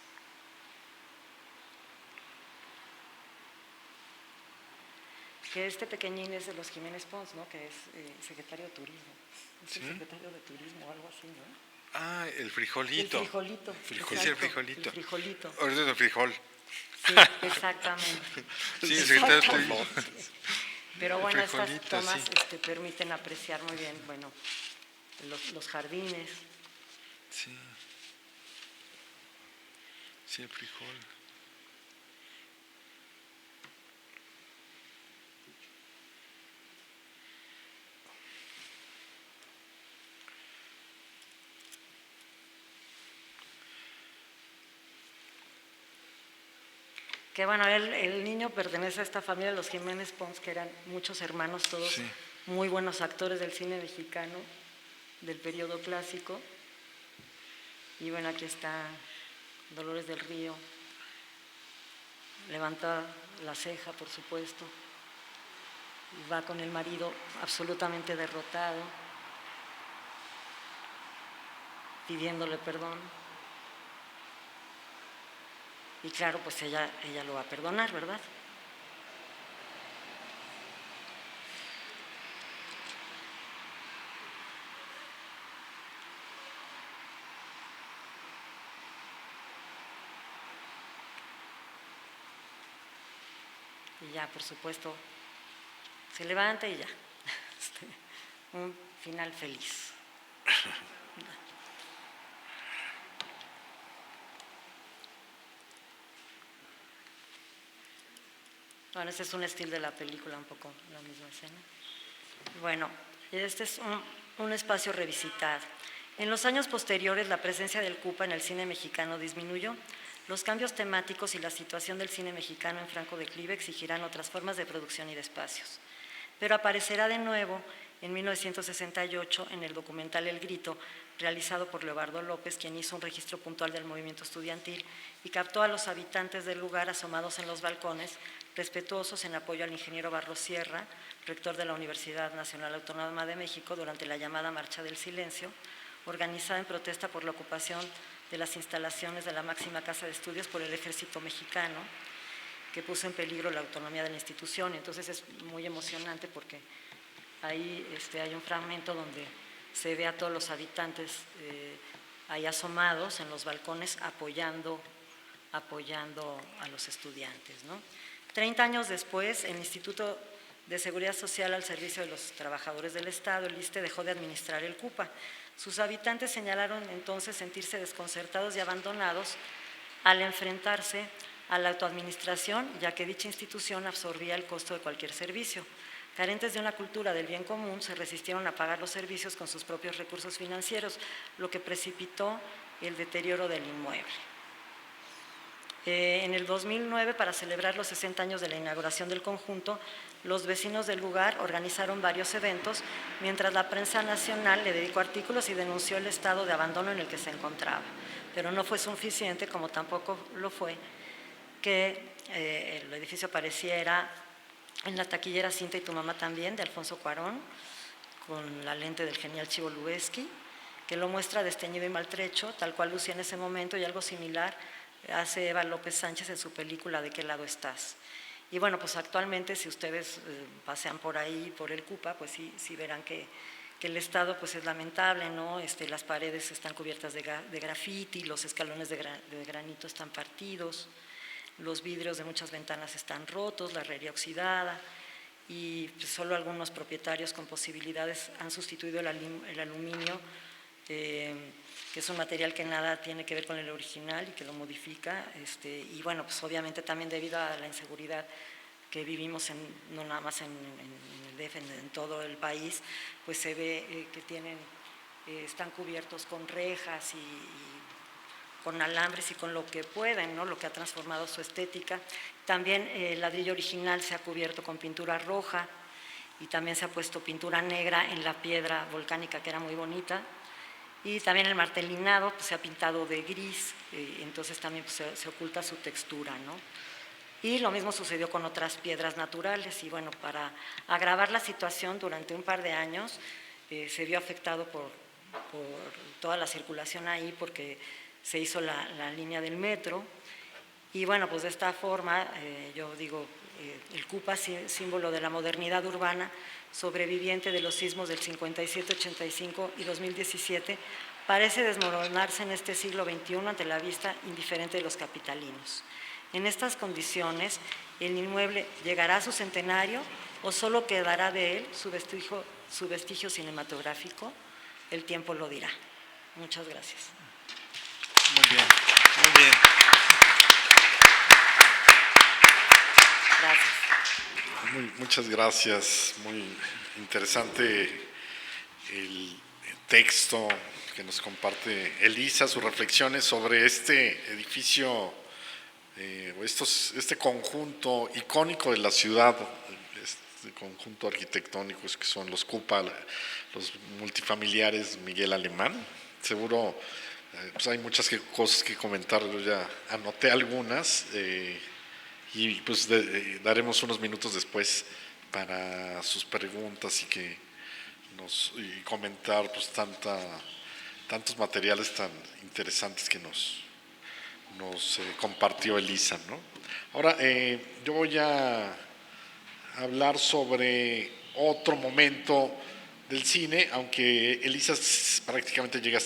Que este pequeñín es de los Jiménez Pons, ¿no? Que es secretario de Turismo. Es el secretario de Turismo o algo así, ¿no? Ah, el frijolito. El frijolito. Sí, el frijolito. El frijolito. Ahorita es el frijol. Sí, exactamente. Sí, el secretario de Turismo. Pero bueno, estas frijolito, tomas sí. permiten apreciar muy bien, bueno, los jardines. Sí. Sí, el frijol. Que bueno, el niño pertenece a esta familia, los Jiménez Pons, que eran muchos hermanos, todos Sí. muy buenos actores del cine mexicano, del periodo clásico. Y bueno, aquí está Dolores del Río, levanta la ceja, por supuesto, y va con el marido absolutamente derrotado, pidiéndole perdón. Y claro, pues ella lo va a perdonar, ¿verdad? Y ya, por supuesto, se levanta y ya. Un final feliz. Bueno, ese es un estilo de la película, un poco la misma escena. Bueno, este es un espacio revisitado. En los años posteriores, la presencia del CUPA en el cine mexicano disminuyó. Los cambios temáticos y la situación del cine mexicano en franco declive exigirán otras formas de producción y de espacios. Pero aparecerá de nuevo en 1968 en el documental El Grito, realizado por Leobardo López, quien hizo un registro puntual del movimiento estudiantil y captó a los habitantes del lugar asomados en los balcones, respetuosos en apoyo al ingeniero Barros Sierra, rector de la Universidad Nacional Autónoma de México, durante la llamada Marcha del Silencio, organizada en protesta por la ocupación de las instalaciones de la máxima casa de estudios por el ejército mexicano, que puso en peligro la autonomía de la institución. Entonces es muy emocionante porque ahí hay un fragmento donde se ve a todos los habitantes ahí asomados en los balcones apoyando a los estudiantes, ¿no? 30 años después, el Instituto de Seguridad Social al servicio de los trabajadores del Estado, el ISSSTE, dejó de administrar el CUPA. Sus habitantes señalaron entonces sentirse desconcertados y abandonados al enfrentarse a la autoadministración, ya que dicha institución absorbía el costo de cualquier servicio. Carentes de una cultura del bien común, se resistieron a pagar los servicios con sus propios recursos financieros, lo que precipitó el deterioro del inmueble. En el 2009, para celebrar los 60 años de la inauguración del conjunto, los vecinos del lugar organizaron varios eventos, mientras la prensa nacional le dedicó artículos y denunció el estado de abandono en el que se encontraba. Pero no fue suficiente, como tampoco lo fue, que el edificio apareciera en la taquillera Cinta y tu mamá también, de Alfonso Cuarón, con la lente del genial Chivo Lubeski, que lo muestra desteñido y maltrecho, tal cual lucía en ese momento, y algo similar hace Eva López Sánchez en su película ¿De qué lado estás? Y bueno, pues actualmente si ustedes pasean por ahí, por el Cupa, pues sí verán que el estado pues es lamentable, ¿no? Las paredes están cubiertas de grafiti, los escalones de granito están partidos, los vidrios de muchas ventanas están rotos, la herrería oxidada, y pues solo algunos propietarios con posibilidades han sustituido el aluminio, que es un material que nada tiene que ver con el original y que lo modifica, y bueno, pues obviamente también debido a la inseguridad que vivimos no nada más en el DF, en todo el país, pues se ve que están cubiertos con rejas y con alambres y con lo que pueden, ¿no? Lo que ha transformado su estética. También el ladrillo original se ha cubierto con pintura roja y también se ha puesto pintura negra en la piedra volcánica, que era muy bonita. Y también el martelinado pues, se ha pintado de gris, entonces también pues, se oculta su textura, ¿no? Y lo mismo sucedió con otras piedras naturales. Y bueno, para agravar la situación durante un par de años se vio afectado por toda la circulación ahí, porque se hizo la línea del metro. Y bueno, pues de esta forma, yo digo, el Cupa, símbolo de la modernidad urbana, sobreviviente de los sismos del 57, 85 y 2017, parece desmoronarse en este siglo XXI ante la vista indiferente de los capitalinos. En estas condiciones, ¿el inmueble llegará a su centenario o solo quedará de él su vestigio cinematográfico? El tiempo lo dirá. Muchas gracias. Muy bien, muy bien. Gracias. Muchas gracias, muy interesante el texto que nos comparte Elisa, sus reflexiones sobre este edificio, este conjunto icónico de la ciudad, este conjunto arquitectónico que son los Cupa, los multifamiliares Miguel Alemán. Seguro pues hay muchas cosas que comentar, yo ya anoté algunas. Y pues daremos unos minutos después para sus preguntas y comentar pues tantos materiales tan interesantes que nos compartió Elisa, ¿no? Ahora yo voy a hablar sobre otro momento del cine, aunque Elisa prácticamente llega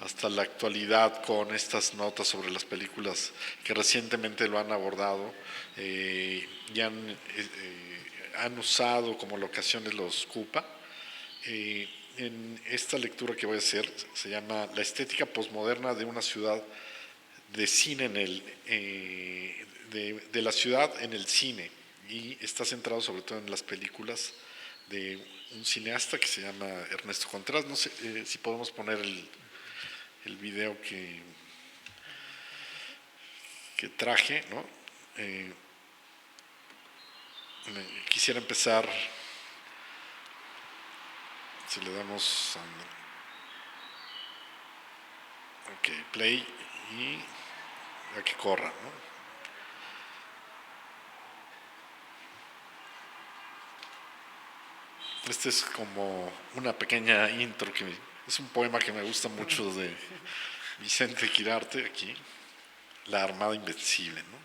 hasta la actualidad con estas notas sobre las películas que recientemente lo han abordado y han usado como locaciones los Cupa. En esta lectura que voy a hacer se llama La estética posmoderna de una ciudad de cine de la ciudad en el cine, y está centrado sobre todo en las películas de un cineasta que se llama Ernesto Contreras. No sé si podemos poner el video que traje, ¿no? Quisiera empezar, si le damos play y a que corra, ¿no? Este es como una pequeña intro, que es un poema que me gusta mucho de Vicente Quirarte, aquí, La Armada Invencible, ¿no?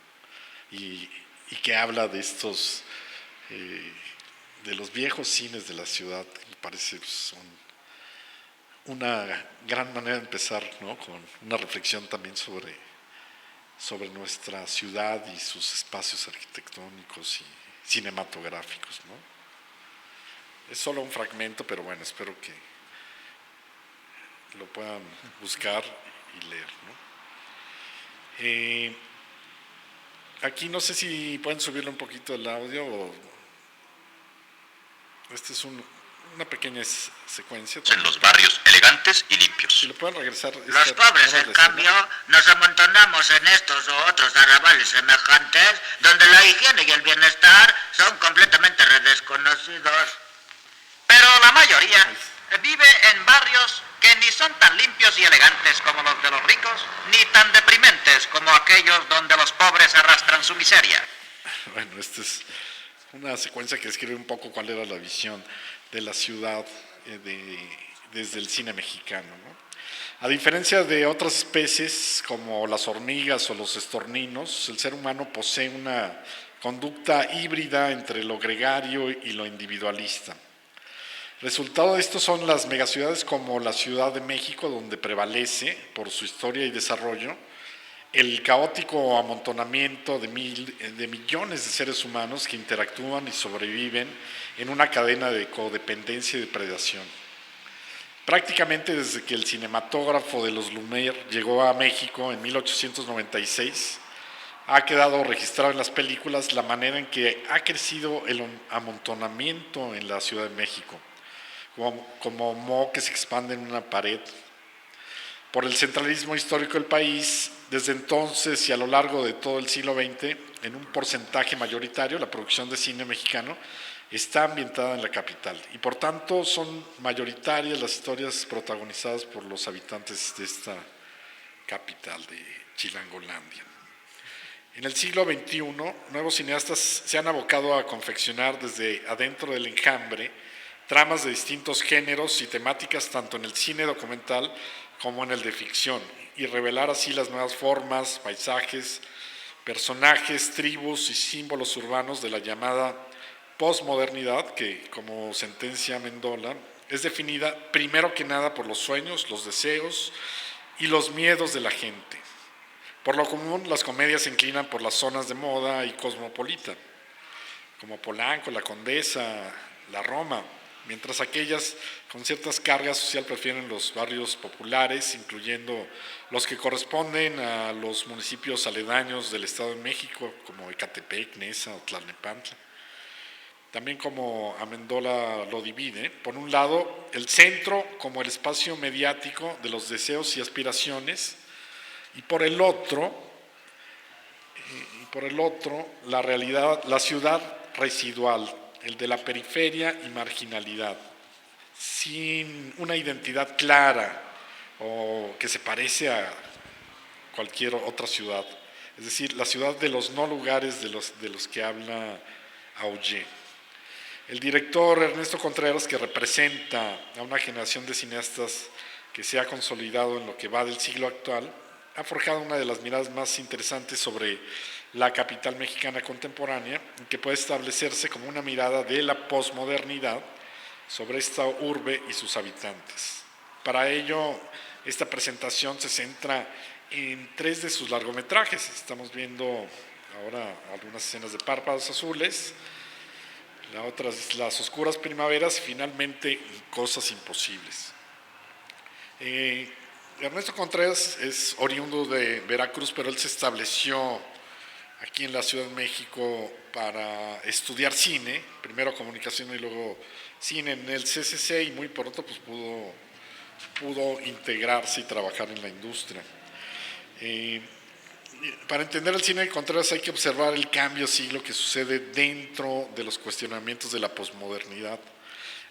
Y que habla de estos, de los viejos cines de la ciudad, que me parece son una gran manera de empezar, ¿no? Con una reflexión también sobre nuestra ciudad y sus espacios arquitectónicos y cinematográficos, ¿no? Es solo un fragmento, pero bueno, espero que lo puedan buscar y leer, ¿no? Aquí no sé si pueden subirle un poquito el audio. Este es una pequeña secuencia. En los barrios elegantes y limpios. Si le pueden regresar. Los pobres, en cambio, nos amontonamos en estos o otros arrabales semejantes, donde la higiene y el bienestar son completamente desconocidos. Pero la mayoría vive en barrios que ni son tan limpios y elegantes como los de los ricos, ni tan deprimentes como aquellos donde los pobres arrastran su miseria. Bueno, esta es una secuencia que describe un poco cuál era la visión de la ciudad desde el cine mexicano, ¿no? A diferencia de otras especies como las hormigas o los estorninos, el ser humano posee una conducta híbrida entre lo gregario y lo individualista. Resultado de esto son las megaciudades como la Ciudad de México, donde prevalece, por su historia y desarrollo, el caótico amontonamiento de millones de seres humanos que interactúan y sobreviven en una cadena de codependencia y depredación. Prácticamente desde que el cinematógrafo de los Lumière llegó a México en 1896, ha quedado registrado en las películas la manera en que ha crecido el amontonamiento en la Ciudad de México, como moho que se expande en una pared. Por el centralismo histórico del país, desde entonces y a lo largo de todo el siglo XX, en un porcentaje mayoritario, la producción de cine mexicano está ambientada en la capital y por tanto son mayoritarias las historias protagonizadas por los habitantes de esta capital de Chilangolandia. En el siglo XXI, nuevos cineastas se han abocado a confeccionar desde adentro del enjambre tramas de distintos géneros y temáticas tanto en el cine documental como en el de ficción, y revelar así las nuevas formas, paisajes, personajes, tribus y símbolos urbanos de la llamada posmodernidad, que, como sentencia Amendola, es definida primero que nada por los sueños, los deseos y los miedos de la gente. Por lo común, las comedias se inclinan por las zonas de moda y cosmopolita, como Polanco, La Condesa, La Roma, mientras aquellas con ciertas cargas social prefieren los barrios populares, incluyendo los que corresponden a los municipios aledaños del Estado de México, como Ecatepec, Neza o Tlalnepantla. También como Amendola lo divide, por un lado, el centro como el espacio mediático de los deseos y aspiraciones, y por el otro, la realidad, la ciudad residual, el de la periferia y marginalidad, sin una identidad clara o que se parece a cualquier otra ciudad. Es decir, la ciudad de los no lugares de los que habla Auger. El director Ernesto Contreras, que representa a una generación de cineastas que se ha consolidado en lo que va del siglo actual, ha forjado una de las miradas más interesantes sobre la capital mexicana contemporánea, que puede establecerse como una mirada de la posmodernidad sobre esta urbe y sus habitantes. Para ello, esta presentación se centra en 3 de sus largometrajes. Estamos viendo ahora algunas escenas de Párpados Azules, la otra es Las Oscuras Primaveras y finalmente Cosas Imposibles. Ernesto Contreras es oriundo de Veracruz, pero él se estableció aquí en la Ciudad de México para estudiar cine, primero comunicación y luego cine en el CCC, y muy pronto pues, pudo integrarse y trabajar en la industria. Para entender el cine de Contreras hay que observar el cambio siglo que sucede dentro de los cuestionamientos de la posmodernidad,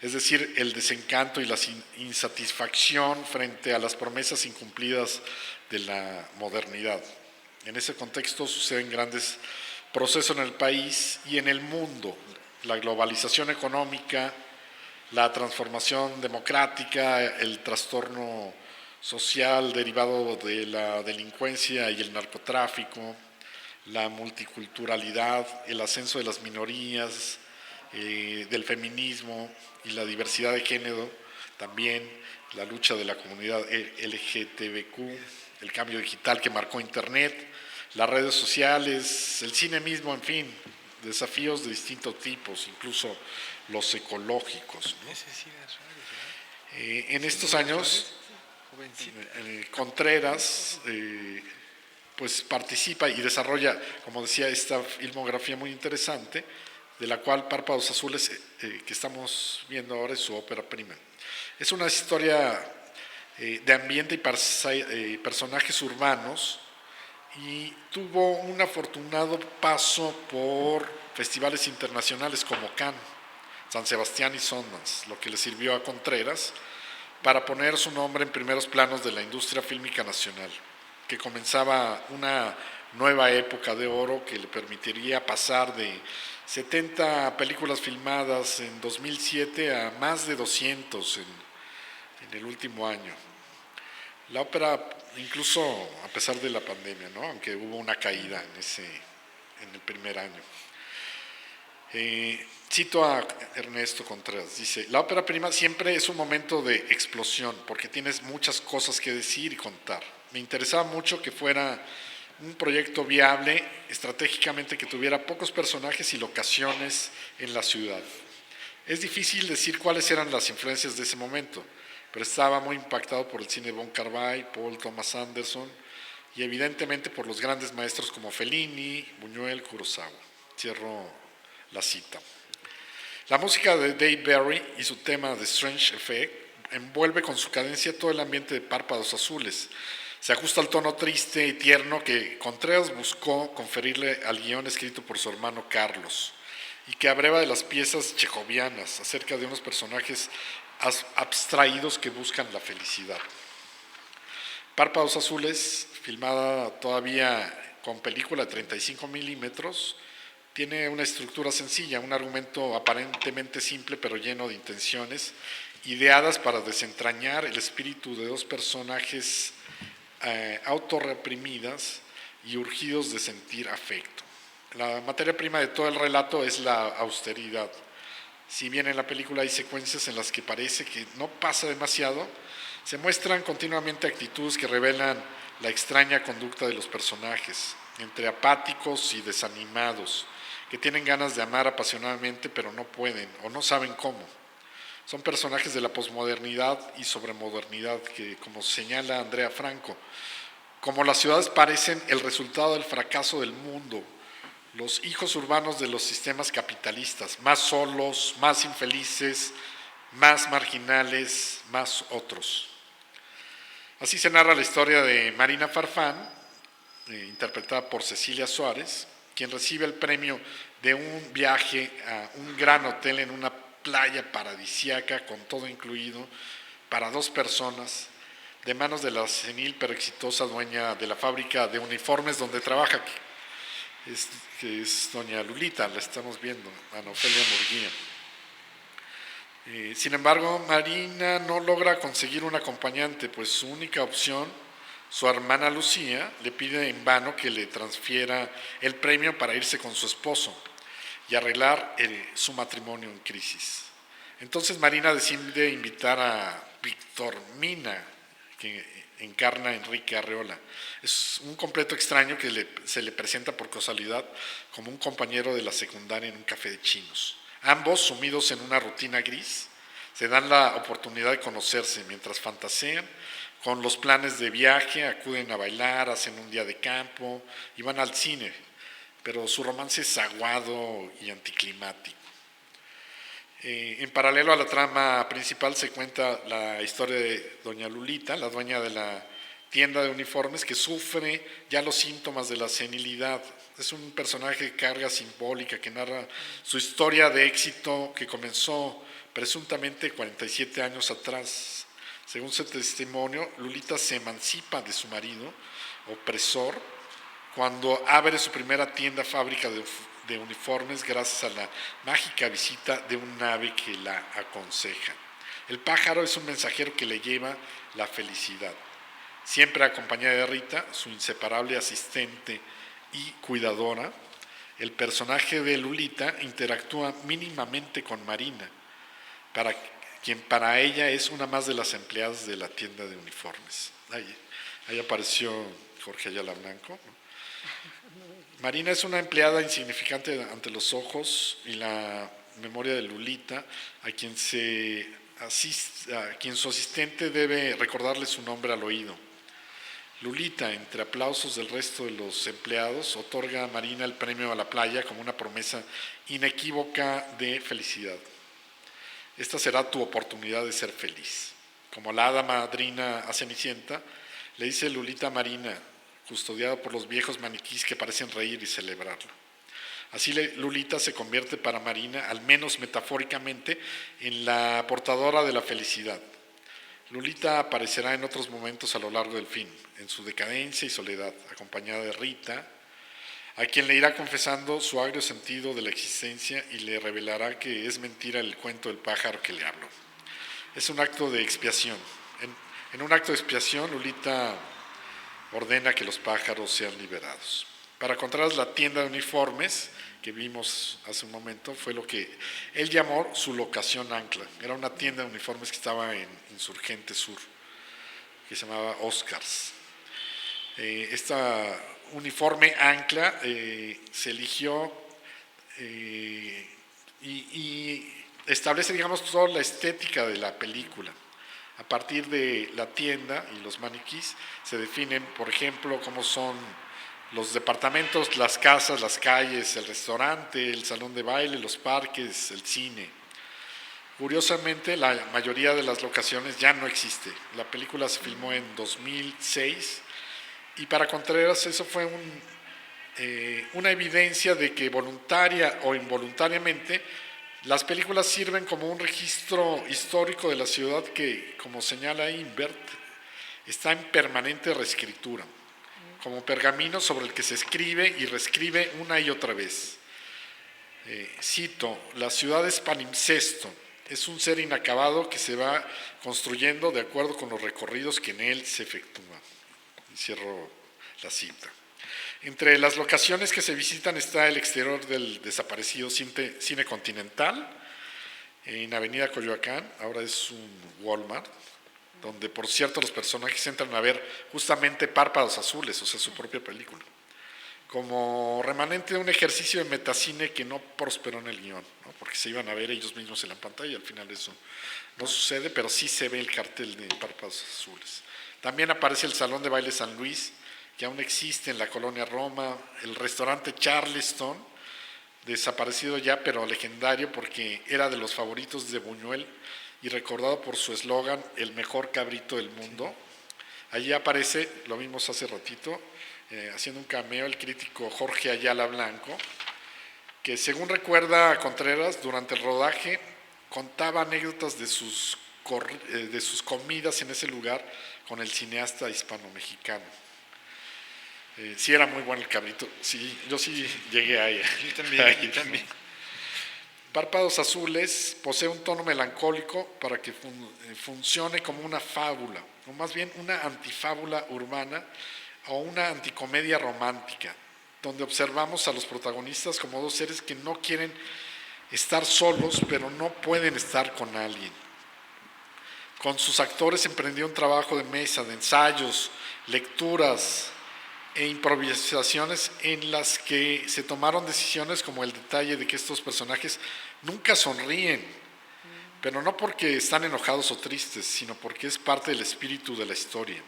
es decir, el desencanto y la insatisfacción frente a las promesas incumplidas de la modernidad. En ese contexto suceden grandes procesos en el país y en el mundo: la globalización económica, la transformación democrática, el trastorno social derivado de la delincuencia y el narcotráfico, la multiculturalidad, el ascenso de las minorías, del feminismo y la diversidad de género, también la lucha de la comunidad LGTBQ, el cambio digital que marcó Internet, las redes sociales, el cine mismo, en fin, desafíos de distintos tipos, incluso los ecológicos, ¿no? En estos años, Contreras pues participa y desarrolla, como decía, esta filmografía muy interesante de la cual Párpados Azules, que estamos viendo ahora, es su ópera prima. Es una historia de ambiente y personajes urbanos, y tuvo un afortunado paso por festivales internacionales como Cannes, San Sebastián y Sundance, lo que le sirvió a Contreras para poner su nombre en primeros planos de la industria fílmica nacional, que comenzaba una nueva época de oro que le permitiría pasar de 70 películas filmadas en 2007 a más de 200 en el último año. La ópera, incluso a pesar de la pandemia, ¿no? Aunque hubo una caída en el primer año. Cito a Ernesto Contreras, dice: la ópera prima siempre es un momento de explosión porque tienes muchas cosas que decir y contar. Me interesaba mucho que fuera un proyecto viable, estratégicamente, que tuviera pocos personajes y locaciones en la ciudad. Es difícil decir cuáles eran las influencias de ese momento, pero estaba muy impactado por el cine de Von Kar-wai, Paul Thomas Anderson y evidentemente por los grandes maestros como Fellini, Buñuel, Kurosawa. Cierro la cita. La música de Dave Berry y su tema The Strange Effect envuelve con su cadencia todo el ambiente de Párpados Azules. Se ajusta al tono triste y tierno que Contreras buscó conferirle al guión escrito por su hermano Carlos, y que abreva de las piezas chejovianas acerca de unos personajes abstraídos que buscan la felicidad. Párpados Azules, filmada todavía con película de 35 milímetros, tiene una estructura sencilla, un argumento aparentemente simple pero lleno de intenciones, ideadas para desentrañar el espíritu de dos personajes autorreprimidas y urgidos de sentir afecto. La materia prima de todo el relato es la austeridad. Si bien en la película hay secuencias en las que parece que no pasa demasiado, se muestran continuamente actitudes que revelan la extraña conducta de los personajes, entre apáticos y desanimados, que tienen ganas de amar apasionadamente pero no pueden o no saben cómo. Son personajes de la posmodernidad y sobremodernidad que, como señala Andrea Franco, como las ciudades parecen el resultado del fracaso del mundo, los hijos urbanos de los sistemas capitalistas, más solos, más infelices, más marginales, más otros. Así se narra la historia de Marina Farfán, interpretada por Cecilia Suárez, quien recibe el premio de un viaje a un gran hotel en una playa paradisíaca con todo incluido para 2 personas, de manos de la senil pero exitosa dueña de la fábrica de uniformes donde trabaja, que es doña Lulita, la estamos viendo, Ana Ofelia Murguía. Sin embargo, Marina no logra conseguir un acompañante, pues su única opción, su hermana Lucía, le pide en vano que le transfiera el premio para irse con su esposo y arreglar su matrimonio en crisis. Entonces Marina decide invitar a Víctor Mina, que encarna a Enrique Arreola. Es un completo extraño que se le presenta por casualidad como un compañero de la secundaria en un café de chinos. Ambos, sumidos en una rutina gris, se dan la oportunidad de conocerse mientras fantasean con los planes de viaje, acuden a bailar, hacen un día de campo y van al cine, pero su romance es aguado y anticlimático. En paralelo a la trama principal se cuenta la historia de doña Lulita, la dueña de la tienda de uniformes, que sufre ya los síntomas de la senilidad. Es un personaje de carga simbólica que narra su historia de éxito que comenzó presuntamente 47 años atrás. Según su testimonio, Lulita se emancipa de su marido opresor cuando abre su primera fábrica de uniformes gracias a la mágica visita de un ave que la aconseja. El pájaro es un mensajero que le lleva la felicidad. Siempre acompañada de Rita, su inseparable asistente y cuidadora, el personaje de Lulita interactúa mínimamente con Marina, quien para ella es una más de las empleadas de la tienda de uniformes. Ahí apareció Jorge Ayala Blanco. Marina es una empleada insignificante ante los ojos y la memoria de Lulita, a quien su asistente debe recordarle su nombre al oído. Lulita, entre aplausos del resto de los empleados, otorga a Marina el premio a la playa como una promesa inequívoca de felicidad. Esta será tu oportunidad de ser feliz. Como la hada madrina a Cenicienta, le dice Lulita a Marina, custodiada por los viejos maniquís que parecen reír y celebrarlo. Así Lulita se convierte para Marina, al menos metafóricamente, en la portadora de la felicidad. Lulita aparecerá en otros momentos a lo largo del film, en su decadencia y soledad, acompañada de Rita, a quien le irá confesando su agrio sentido de la existencia y le revelará que es mentira el cuento del pájaro que le habló. Es un acto de expiación. En un acto de expiación, Lulita ordena que los pájaros sean liberados. Para Contreras, la tienda de uniformes que vimos hace un momento fue lo que él llamó su locación ancla. Era una tienda de uniformes que estaba en Insurgente Sur, que se llamaba Oscars. Esta uniforme ancla se eligió y establece, digamos, toda la estética de la película. A partir de la tienda y los maniquís se definen, por ejemplo, cómo son los departamentos, las casas, las calles, el restaurante, el salón de baile, los parques, el cine. Curiosamente, la mayoría de las locaciones ya no existe. La película se filmó en 2006 y para Contreras eso fue una evidencia de que voluntaria o involuntariamente las películas sirven como un registro histórico de la ciudad que, como señala Imbert, está en permanente reescritura, como pergamino sobre el que se escribe y reescribe una y otra vez. Cito, la ciudad es palimpsesto, es un ser inacabado que se va construyendo de acuerdo con los recorridos que en él se efectúan. Y cierro la cita. Entre las locaciones que se visitan está el exterior del desaparecido Cine Continental, en Avenida Coyoacán, ahora es un Walmart, donde por cierto los personajes entran a ver justamente Párpados Azules, o sea, su propia película, como remanente de un ejercicio de metacine que no prosperó en el guión, ¿no? Porque se iban a ver ellos mismos en la pantalla y al final eso no sucede, pero sí se ve el cartel de Párpados Azules. También aparece el Salón de Baile San Luis, que aún existe en la colonia Roma, el restaurante Charleston, desaparecido ya, pero legendario porque era de los favoritos de Buñuel y recordado por su eslogan, el mejor cabrito del mundo. Allí aparece, lo vimos hace ratito, haciendo un cameo el crítico Jorge Ayala Blanco, que según recuerda Contreras, durante el rodaje contaba anécdotas de sus comidas en ese lugar con el cineasta hispano-mexicano. Sí era muy bueno el cabrito, sí, yo sí llegué ahí. Yo también. Párpados Azules posee un tono melancólico para que funcione como una fábula, o más bien una antifábula urbana o una anticomedia romántica, donde observamos a los protagonistas como dos seres que no quieren estar solos, pero no pueden estar con alguien. Con sus actores emprendió un trabajo de mesa, de ensayos, lecturas e improvisaciones en las que se tomaron decisiones como el detalle de que estos personajes nunca sonríen, pero no porque están enojados o tristes, sino porque es parte del espíritu de la historia.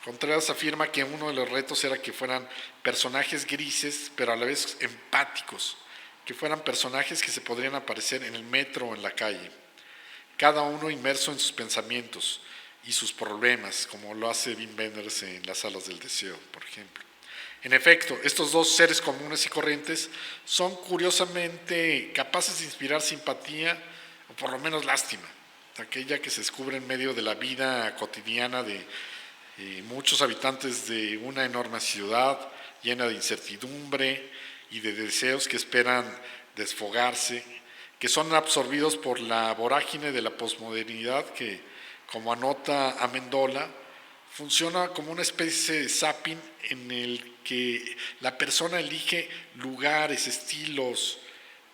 Contreras afirma que uno de los retos era que fueran personajes grises, pero a la vez empáticos, que fueran personajes que se podrían aparecer en el metro o en la calle, cada uno inmerso en sus pensamientos y sus problemas, como lo hace Wim Wenders en Las Alas del Deseo, por ejemplo. En efecto, estos dos seres comunes y corrientes son curiosamente capaces de inspirar simpatía, o por lo menos lástima, aquella que se descubre en medio de la vida cotidiana de muchos habitantes de una enorme ciudad llena de incertidumbre y de deseos que esperan desfogarse, que son absorbidos por la vorágine de la posmodernidad que, como anota Amendola, funciona como una especie de zapping en el que la persona elige lugares, estilos,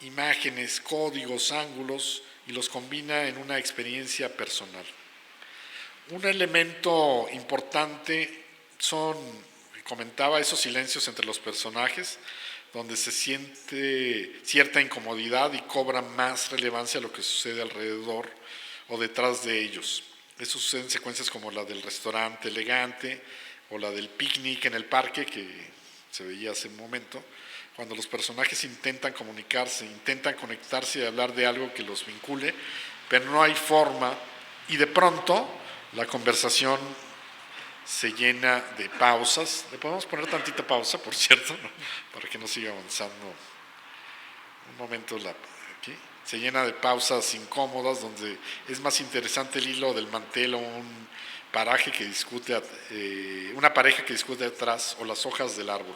imágenes, códigos, ángulos y los combina en una experiencia personal. Un elemento importante comentaba, esos silencios entre los personajes, donde se siente cierta incomodidad y cobra más relevancia lo que sucede alrededor o detrás de ellos. Eso sucede en secuencias como la del restaurante elegante o la del picnic en el parque que se veía hace un momento, cuando los personajes intentan comunicarse, intentan conectarse y hablar de algo que los vincule, pero no hay forma, y de pronto la conversación se llena de pausas. Le podemos poner tantita pausa, por cierto, ¿no? Para que no siga avanzando. Un momento, aquí. Se llena de pausas incómodas, donde es más interesante el hilo del mantel o una pareja que discute atrás, o las hojas del árbol.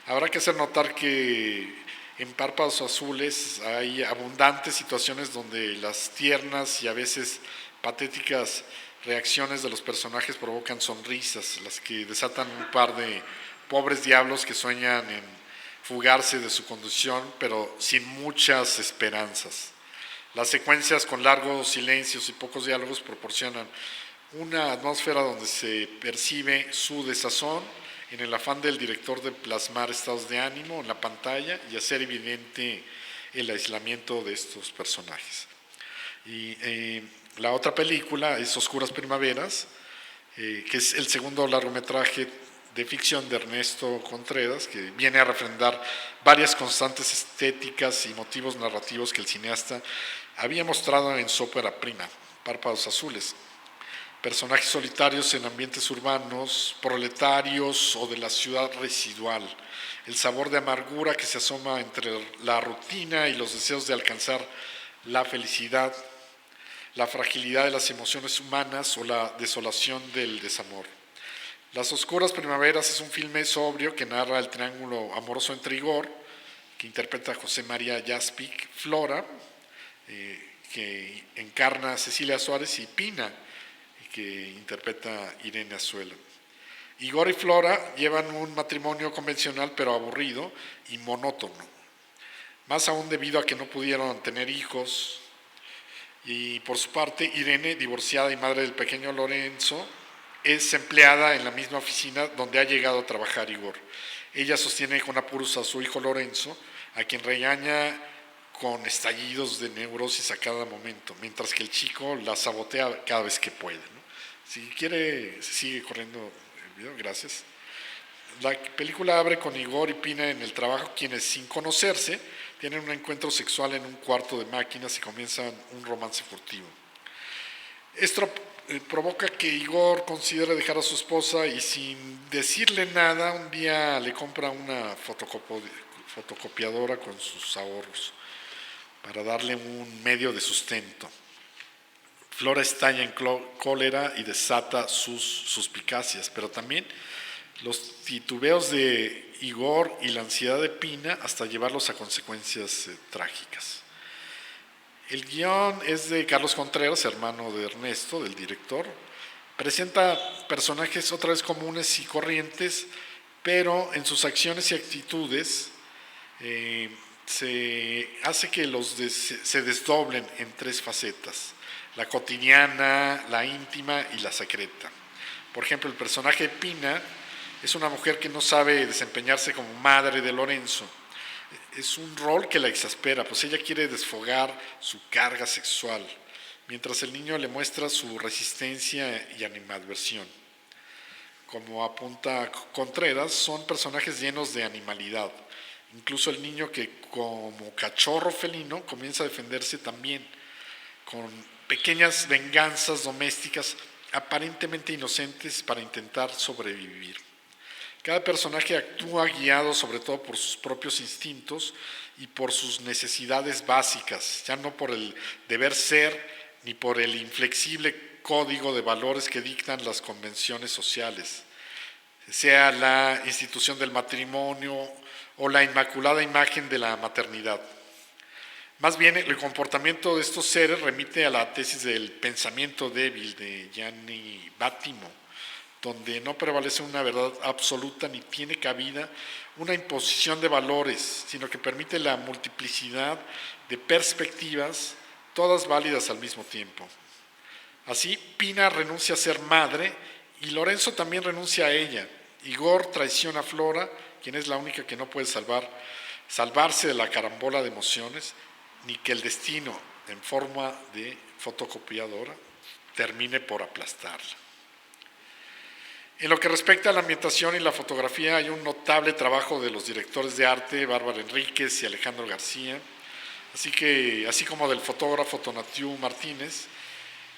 Habrá que hacer notar que en Párpados Azules hay abundantes situaciones donde las tiernas y a veces patéticas reacciones de los personajes provocan sonrisas, las que desatan un par de pobres diablos que sueñan en fugarse de su condición, pero sin muchas esperanzas. Las secuencias con largos silencios y pocos diálogos proporcionan una atmósfera donde se percibe su desazón en el afán del director de plasmar estados de ánimo en la pantalla y hacer evidente el aislamiento de estos personajes. Y la otra película es Oscuras Primaveras, que es el segundo largometraje de ficción de Ernesto Contreras, que viene a refrendar varias constantes estéticas y motivos narrativos que el cineasta había mostrado en su ópera prima, Párpados Azules. Personajes solitarios en ambientes urbanos, proletarios o de la ciudad residual. El sabor de amargura que se asoma entre la rutina y los deseos de alcanzar la felicidad, la fragilidad de las emociones humanas o la desolación del desamor. Las Oscuras Primaveras es un filme sobrio que narra el triángulo amoroso entre Igor, que interpreta a José María Jaspic, Flora, que encarna a Cecilia Suárez, y Pina, que interpreta a Irene Azuela. Igor y Flora llevan un matrimonio convencional pero aburrido y monótono, más aún debido a que no pudieron tener hijos. Y por su parte, Irene, divorciada y madre del pequeño Lorenzo, es empleada en la misma oficina donde ha llegado a trabajar Igor. Ella sostiene con apuros a su hijo Lorenzo, a quien regaña con estallidos de neurosis a cada momento, mientras que el chico la sabotea cada vez que puede, ¿no? Si quiere, sigue corriendo el video, gracias. La película abre con Igor y Pina en el trabajo, quienes sin conocerse tienen un encuentro sexual en un cuarto de máquinas y comienzan un romance furtivo. Esto provoca que Igor considere dejar a su esposa y, sin decirle nada, un día le compra una fotocopiadora con sus ahorros para darle un medio de sustento. Flora estalla en cólera y desata sus suspicacias, pero también los titubeos de Igor y la ansiedad de Pina hasta llevarlos a consecuencias trágicas. El guión es de Carlos Contreras, hermano de Ernesto, del director. Presenta personajes otra vez comunes y corrientes, pero en sus acciones y actitudes se hace que se desdoblen en tres facetas: la cotidiana, la íntima y la secreta. Por ejemplo, el personaje de Pina es una mujer que no sabe desempeñarse como madre de Lorenzo. Es un rol que la exaspera, pues ella quiere desfogar su carga sexual, mientras el niño le muestra su resistencia y animadversión. Como apunta Contreras, son personajes llenos de animalidad. Incluso el niño, que como cachorro felino comienza a defenderse también, con pequeñas venganzas domésticas aparentemente inocentes para intentar sobrevivir. Cada personaje actúa guiado sobre todo por sus propios instintos y por sus necesidades básicas, ya no por el deber ser ni por el inflexible código de valores que dictan las convenciones sociales, sea la institución del matrimonio o la inmaculada imagen de la maternidad. Más bien, el comportamiento de estos seres remite a la tesis del pensamiento débil de Gianni Vattimo, donde no prevalece una verdad absoluta ni tiene cabida una imposición de valores, sino que permite la multiplicidad de perspectivas, todas válidas al mismo tiempo. Así, Pina renuncia a ser madre y Lorenzo también renuncia a ella. Igor traiciona a Flora, quien es la única que no puede salvarse de la carambola de emociones, ni que el destino, en forma de fotocopiadora, termine por aplastarla. En lo que respecta a la ambientación y la fotografía, hay un notable trabajo de los directores de arte, Bárbara Enríquez y Alejandro García, así como del fotógrafo Tonatiu Martínez,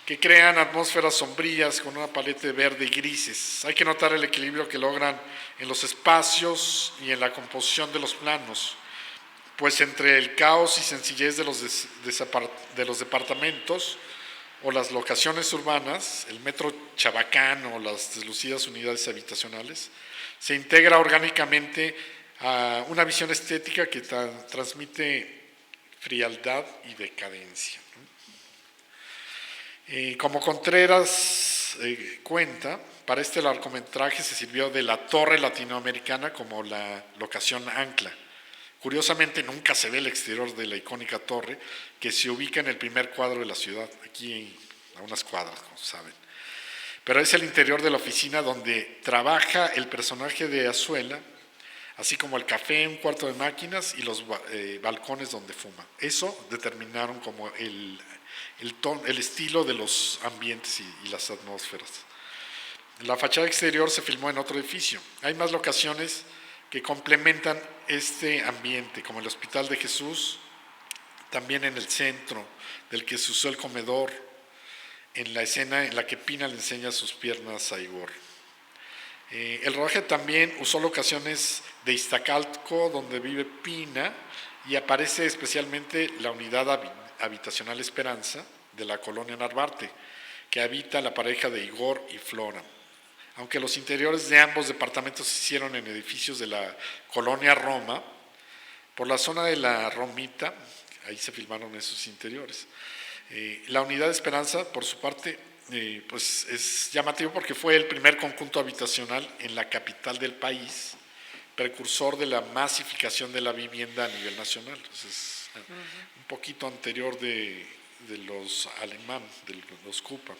que crean atmósferas sombrías con una paleta de verde y grises. Hay que notar el equilibrio que logran en los espacios y en la composición de los planos, pues entre el caos y sencillez de los departamentos o las locaciones urbanas, el metro Chabacán o las deslucidas unidades habitacionales, se integra orgánicamente a una visión estética que transmite frialdad y decadencia. Como Contreras cuenta, para este largometraje se sirvió de la Torre Latinoamericana como la locación ancla. Curiosamente nunca se ve el exterior de la icónica torre que se ubica en el primer cuadro de la ciudad, aquí a unas cuadras, como saben. Pero es el interior de la oficina donde trabaja el personaje de Azuela, así como el café, un cuarto de máquinas y los balcones donde fuma. Eso determinaron como el estilo de los ambientes y las atmósferas. La fachada exterior se filmó en otro edificio. Hay más locaciones que complementan este ambiente, como el Hospital de Jesús, también en el centro, del que se usó el comedor, en la escena en la que Pina le enseña sus piernas a Igor. El rodaje también usó locaciones de Iztacalco, donde vive Pina, y aparece especialmente la unidad habitacional Esperanza de la colonia Narvarte, que habita la pareja de Igor y Flora. Aunque los interiores de ambos departamentos se hicieron en edificios de la colonia Roma, por la zona de la Romita, ahí se filmaron esos interiores. La unidad de Esperanza, por su parte, pues es llamativo porque fue el primer conjunto habitacional en la capital del país, precursor de la masificación de la vivienda a nivel nacional. Entonces, un poquito anterior de los alemán, de los Cupa.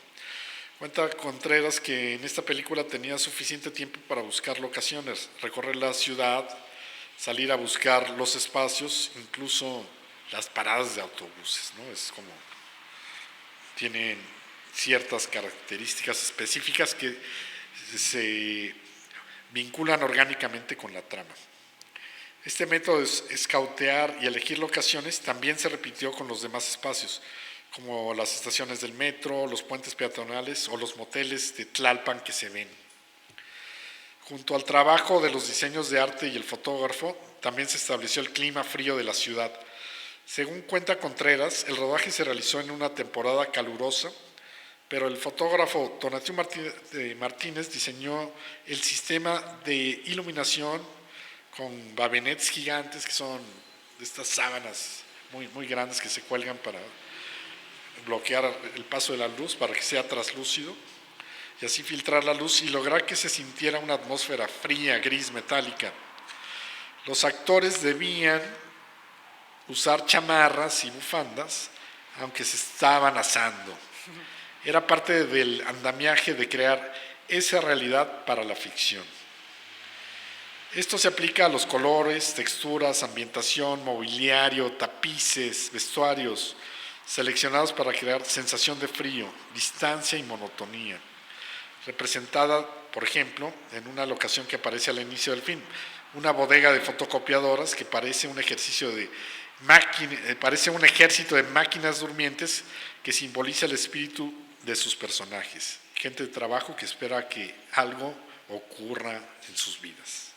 Cuenta Contreras que en esta película tenía suficiente tiempo para buscar locaciones, recorrer la ciudad, salir a buscar los espacios, incluso las paradas de autobuses, ¿no? Es como, tienen ciertas características específicas que se vinculan orgánicamente con la trama. Este método de escautear y elegir locaciones también se repitió con los demás espacios, como las estaciones del metro, los puentes peatonales o los moteles de Tlalpan que se ven. Junto al trabajo de los diseños de arte y el fotógrafo, también se estableció el clima frío de la ciudad. Según cuenta Contreras, el rodaje se realizó en una temporada calurosa, pero el fotógrafo Tonatiu Martínez diseñó el sistema de iluminación con babinets gigantes, que son estas sábanas muy, muy grandes que se cuelgan para bloquear el paso de la luz para que sea traslúcido y así filtrar la luz y lograr que se sintiera una atmósfera fría, gris, metálica. Los actores debían usar chamarras y bufandas, aunque se estaban asando. Era parte del andamiaje de crear esa realidad para la ficción. Esto se aplica a los colores, texturas, ambientación, mobiliario, tapices, vestuarios, seleccionados para crear sensación de frío, distancia y monotonía, representada, por ejemplo, en una locación que aparece al inicio del film, una bodega de fotocopiadoras que parece un ejército de máquinas durmientes que simboliza el espíritu de sus personajes, gente de trabajo que espera que algo ocurra en sus vidas.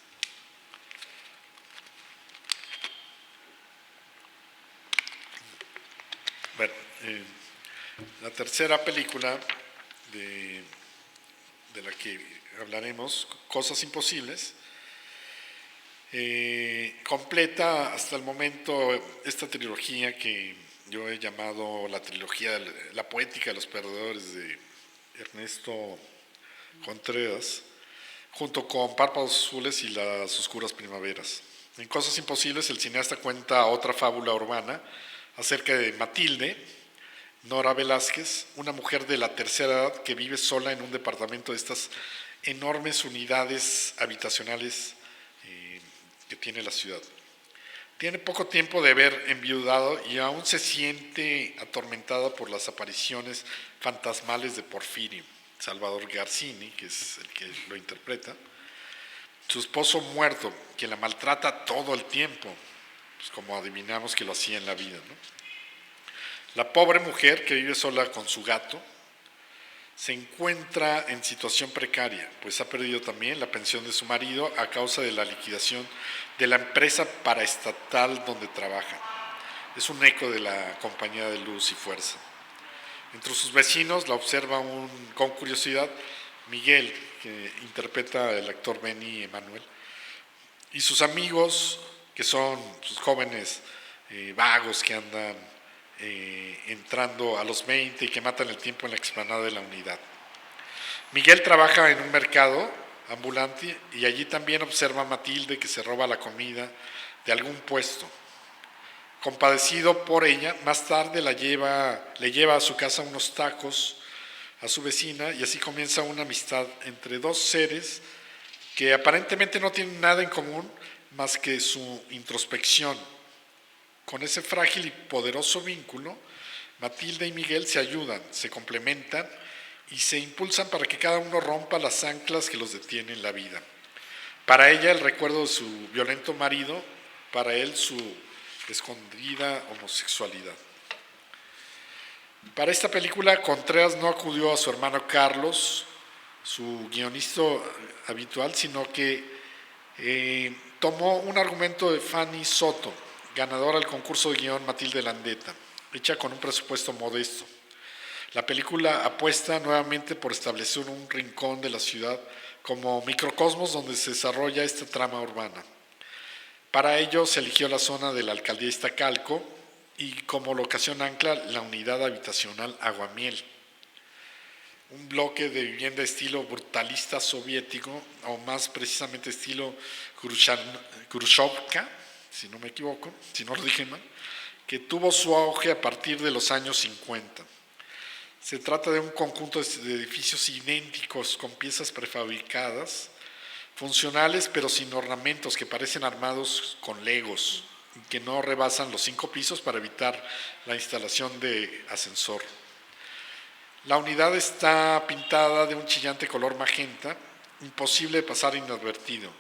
Bueno, la tercera película de la que hablaremos, Cosas Imposibles, completa hasta el momento esta trilogía que yo he llamado la trilogía, la poética de los perdedores de Ernesto Contreras, junto con Párpados Azules y Las Oscuras Primaveras. En Cosas Imposibles el cineasta cuenta otra fábula urbana acerca de Matilde, Nora Velázquez, una mujer de la tercera edad que vive sola en un departamento de estas enormes unidades habitacionales que tiene la ciudad. Tiene poco tiempo de haber enviudado y aún se siente atormentada por las apariciones fantasmales de Porfirio, Salvador Garcini, que es el que lo interpreta, su esposo muerto, quien la maltrata todo el tiempo, pues como adivinamos que lo hacía en la vida, ¿no? La pobre mujer que vive sola con su gato se encuentra en situación precaria, pues ha perdido también la pensión de su marido a causa de la liquidación de la empresa paraestatal donde trabaja. Es un eco de la compañía de Luz y Fuerza. Entre sus vecinos la observa con curiosidad Miguel, que interpreta el actor Benny Emanuel, y sus amigos, que son sus jóvenes vagos que andan entrando a los 20 y que matan el tiempo en la explanada de la unidad. Miguel trabaja en un mercado ambulante y allí también observa a Matilde que se roba la comida de algún puesto. Compadecido por ella, más tarde le lleva a su casa unos tacos a su vecina y así comienza una amistad entre dos seres que aparentemente no tienen nada en común más que su introspección. Con ese frágil y poderoso vínculo, Matilde y Miguel se ayudan, se complementan y se impulsan para que cada uno rompa las anclas que los detienen en la vida. Para ella el recuerdo de su violento marido, para él su escondida homosexualidad. Para esta película, Contreras no acudió a su hermano Carlos, su guionista habitual, sino que tomó un argumento de Fanny Soto, ganadora del concurso de guión Matilde Landeta, hecha con un presupuesto modesto. La película apuesta nuevamente por establecer un rincón de la ciudad como microcosmos donde se desarrolla esta trama urbana. Para ello se eligió la zona de la alcaldía de Iztacalco y como locación ancla la unidad habitacional Aguamiel, un bloque de vivienda estilo brutalista soviético, o más precisamente estilo Khrushchevka, si no me equivoco, si no lo dije mal, que tuvo su auge a partir de los años 50. Se trata de un conjunto de edificios idénticos con piezas prefabricadas, funcionales pero sin ornamentos, que parecen armados con legos y que no rebasan los 5 pisos para evitar la instalación de ascensor. La unidad está pintada de un chillante color magenta, imposible de pasar inadvertido.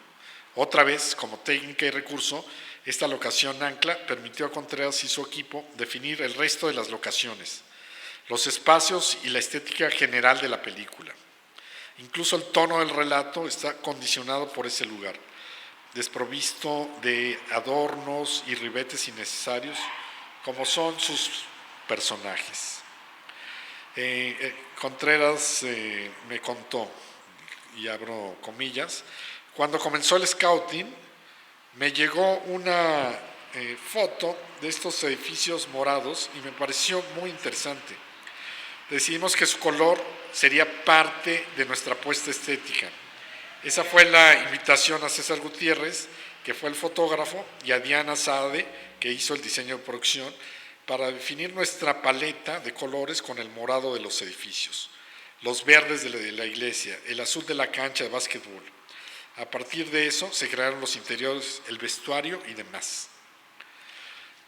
Otra vez, como técnica y recurso, esta locación ancla permitió a Contreras y su equipo definir el resto de las locaciones, los espacios y la estética general de la película. Incluso el tono del relato está condicionado por ese lugar, desprovisto de adornos y ribetes innecesarios, como son sus personajes. Contreras me contó, y abro comillas, cuando comenzó el scouting, me llegó una foto de estos edificios morados y me pareció muy interesante. Decidimos que su color sería parte de nuestra apuesta estética. Esa fue la invitación a César Gutiérrez, que fue el fotógrafo, y a Diana Sade, que hizo el diseño de producción, para definir nuestra paleta de colores con el morado de los edificios, los verdes de la iglesia, el azul de la cancha de básquetbol. A partir de eso se crearon los interiores, el vestuario y demás.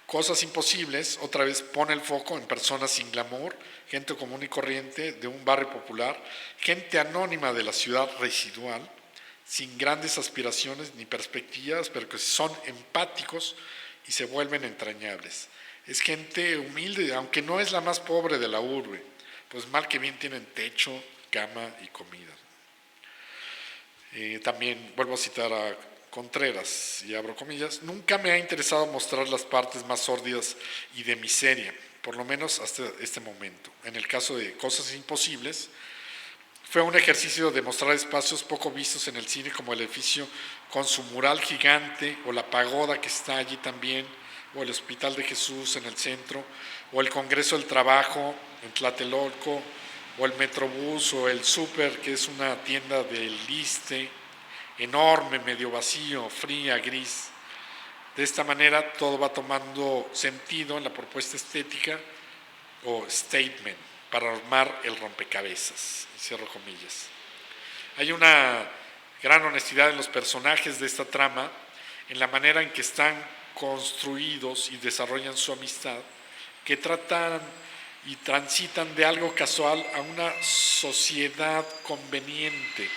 Cosas Imposibles, otra vez pone el foco en personas sin glamour, gente común y corriente de un barrio popular, gente anónima de la ciudad residual, sin grandes aspiraciones ni perspectivas, pero que son empáticos y se vuelven entrañables. Es gente humilde, aunque no es la más pobre de la urbe, pues mal que bien tienen techo, cama y comida. También vuelvo a citar a Contreras, y abro comillas, nunca me ha interesado mostrar las partes más sórdidas y de miseria, por lo menos hasta este momento. En el caso de Cosas Imposibles, fue un ejercicio de mostrar espacios poco vistos en el cine, como el edificio con su mural gigante, o la pagoda que está allí también, o el Hospital de Jesús en el centro, o el Congreso del Trabajo en Tlatelolco, o el Metrobús, o el Súper, que es una tienda del Iste, enorme, medio vacío, fría, gris. De esta manera todo va tomando sentido en la propuesta estética o statement para armar el rompecabezas. Cierro comillas. Hay una gran honestidad en los personajes de esta trama, en la manera en que están construidos y desarrollan su amistad, que tratan y transitan de algo casual a una sociedad conveniente,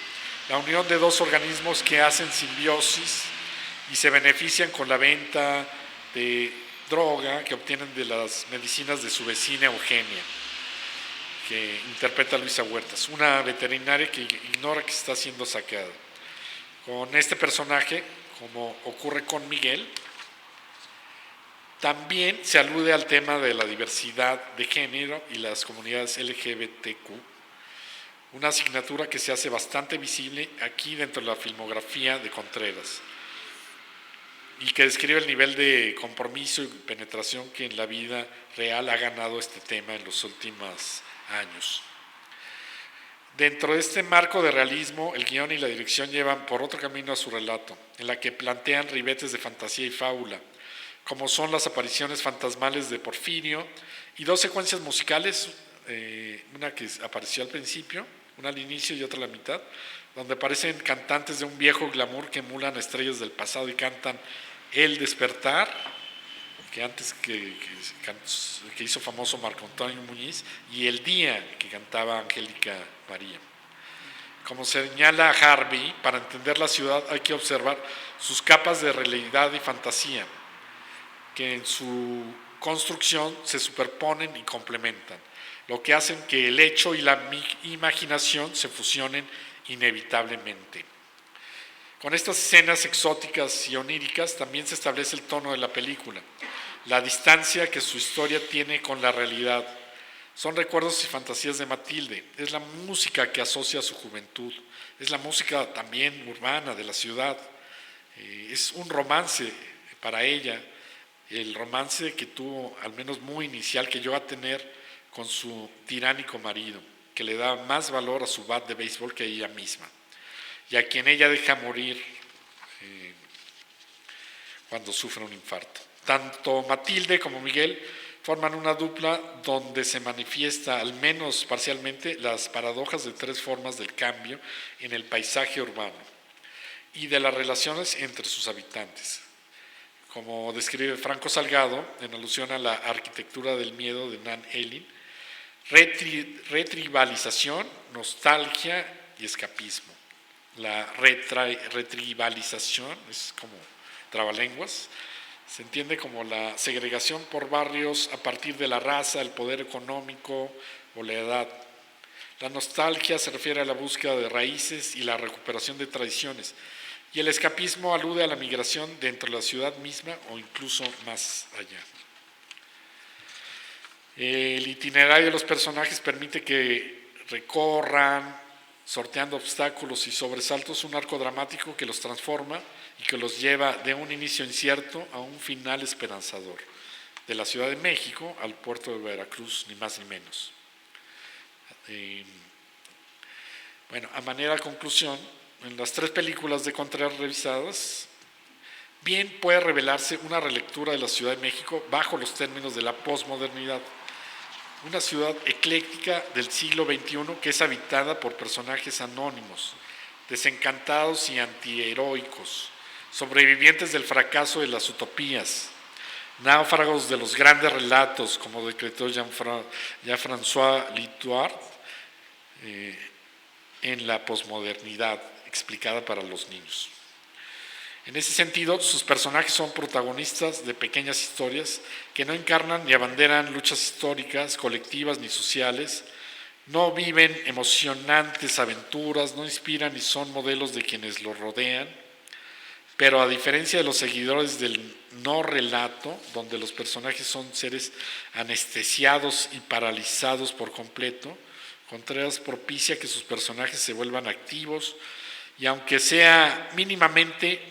la unión de dos organismos que hacen simbiosis y se benefician con la venta de droga que obtienen de las medicinas de su vecina Eugenia, que interpreta a Luisa Huertas, una veterinaria que ignora que está siendo saqueada. Con este personaje, como ocurre con Miguel, también se alude al tema de la diversidad de género y las comunidades LGBTQ, una asignatura que se hace bastante visible aquí dentro de la filmografía de Contreras y que describe el nivel de compromiso y penetración que en la vida real ha ganado este tema en los últimos años. Dentro de este marco de realismo, el guión y la dirección llevan por otro camino a su relato, en la que plantean ribetes de fantasía y fábula, como son las apariciones fantasmales de Porfirio y dos secuencias musicales, una que apareció al principio, una al inicio y otra a la mitad, donde aparecen cantantes de un viejo glamour que emulan estrellas del pasado y cantan El Despertar, que antes que hizo famoso Marco Antonio Muñiz, y El Día, que cantaba Angélica María. Como señala Harvey, para entender la ciudad hay que observar sus capas de realidad y fantasía, que en su construcción se superponen y complementan, lo que hacen que el hecho y la imaginación se fusionen inevitablemente. Con estas escenas exóticas y oníricas también se establece el tono de la película, la distancia que su historia tiene con la realidad. Son recuerdos y fantasías de Matilde, es la música que asocia a su juventud, es la música también urbana de la ciudad, es un romance para ella, el romance que tuvo, al menos muy inicial, que llegó a tener con su tiránico marido, que le da más valor a su bat de béisbol que a ella misma, y a quien ella deja morir cuando sufre un infarto. Tanto Matilde como Miguel forman una dupla donde se manifiesta, al menos parcialmente, las paradojas de tres formas del cambio en el paisaje urbano y de las relaciones entre sus habitantes. Como describe Franco Salgado, en alusión a la arquitectura del miedo de Nan Elin, retribalización, nostalgia y escapismo. La retribalización es como trabalenguas, se entiende como la segregación por barrios a partir de la raza, el poder económico o la edad. La nostalgia se refiere a la búsqueda de raíces y la recuperación de tradiciones, y el escapismo alude a la migración dentro de la ciudad misma o incluso más allá. El itinerario de los personajes permite que recorran, sorteando obstáculos y sobresaltos, un arco dramático que los transforma y que los lleva de un inicio incierto a un final esperanzador, de la Ciudad de México al puerto de Veracruz, ni más ni menos. Bueno, a manera de conclusión, en las tres películas de Contreras revisadas, bien puede revelarse una relectura de la Ciudad de México bajo los términos de la posmodernidad, una ciudad ecléctica del siglo XXI que es habitada por personajes anónimos, desencantados y antiheroicos, sobrevivientes del fracaso de las utopías, náufragos de los grandes relatos, como decretó Jean-François Lyotard, en la posmodernidad explicada para los niños. En ese sentido, sus personajes son protagonistas de pequeñas historias que no encarnan ni abanderan luchas históricas, colectivas ni sociales, no viven emocionantes aventuras, no inspiran ni son modelos de quienes los rodean, pero a diferencia de los seguidores del no relato, donde los personajes son seres anestesiados y paralizados por completo, Contreras propicia que sus personajes se vuelvan activos y, aunque sea mínimamente,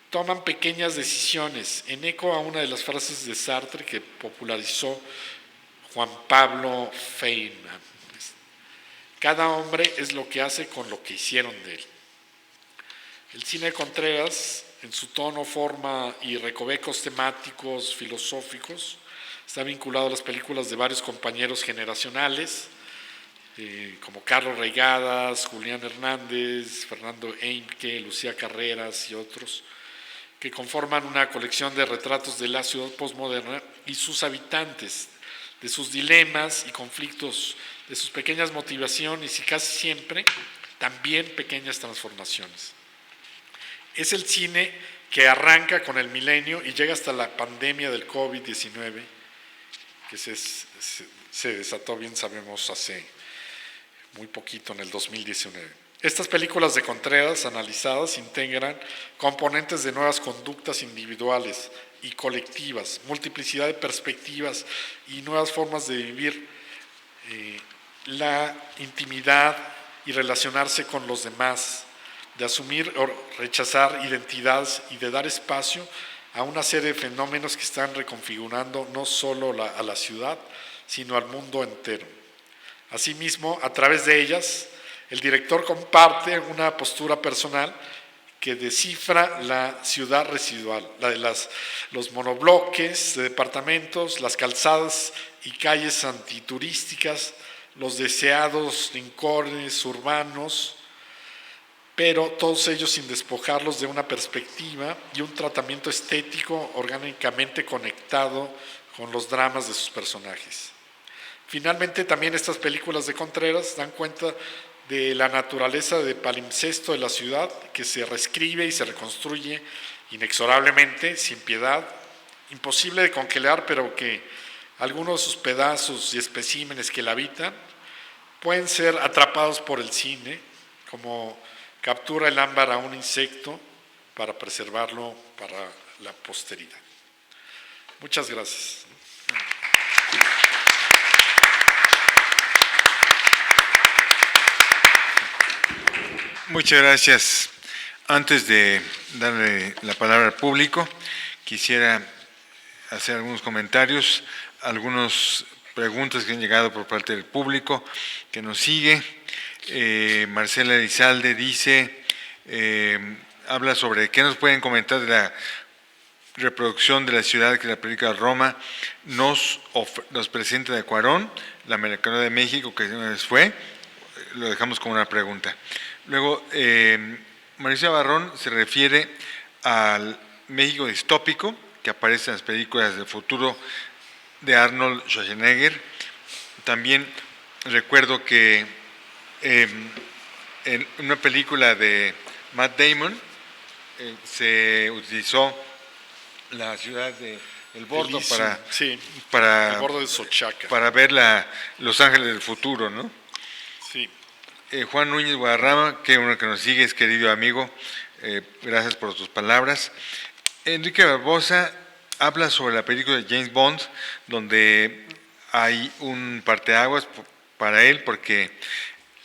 toman pequeñas decisiones, en eco a una de las frases de Sartre que popularizó Juan Pablo Feynman. Cada hombre es lo que hace con lo que hicieron de él. El cine de Contreras, en su tono, forma y recovecos temáticos, filosóficos, está vinculado a las películas de varios compañeros generacionales, como Carlos Reigadas, Julián Hernández, Fernando Eimke, Lucía Carreras y otros, que conforman una colección de retratos de la ciudad posmoderna y sus habitantes, de sus dilemas y conflictos, de sus pequeñas motivaciones y casi siempre también pequeñas transformaciones. Es el cine que arranca con el milenio y llega hasta la pandemia del COVID-19, que se desató, bien sabemos, hace muy poquito, en el 2019. Estas películas de Contreras analizadas integran componentes de nuevas conductas individuales y colectivas, multiplicidad de perspectivas y nuevas formas de vivir la intimidad y relacionarse con los demás, de asumir o rechazar identidades y de dar espacio a una serie de fenómenos que están reconfigurando no solo a la ciudad, sino al mundo entero. Asimismo, a través de ellas, el director comparte una postura personal que descifra la ciudad residual, la de los monobloques de departamentos, las calzadas y calles antiturísticas, los deseados rincones urbanos, pero todos ellos sin despojarlos de una perspectiva y un tratamiento estético orgánicamente conectado con los dramas de sus personajes. Finalmente, también estas películas de Contreras dan cuenta de la naturaleza de palimpsesto de la ciudad, que se reescribe y se reconstruye inexorablemente, sin piedad, imposible de congelar, pero que algunos de sus pedazos y especímenes que la habitan pueden ser atrapados por el cine, como captura el ámbar a un insecto para preservarlo para la posteridad. Muchas gracias. Muchas gracias. Antes de darle la palabra al público, quisiera hacer algunos comentarios, algunas preguntas que han llegado por parte del público que nos sigue. Marcela Elizalde dice, habla sobre qué nos pueden comentar de la reproducción de la ciudad que la película Roma nos presenta de Cuarón, la Americana de México, que una vez fue. Lo dejamos como una pregunta. Luego, Mauricio Barrón se refiere al México distópico que aparece en las películas del futuro de Arnold Schwarzenegger. También recuerdo que en una película de Matt Damon se utilizó la ciudad de El Bordo el Bordo de Sochaca, para ver Los Ángeles del futuro, ¿no? Sí. Juan Núñez Guadarrama, que uno que nos sigue, es querido amigo, gracias por tus palabras. Enrique Barbosa habla sobre la película de James Bond, donde hay un parteaguas para él, porque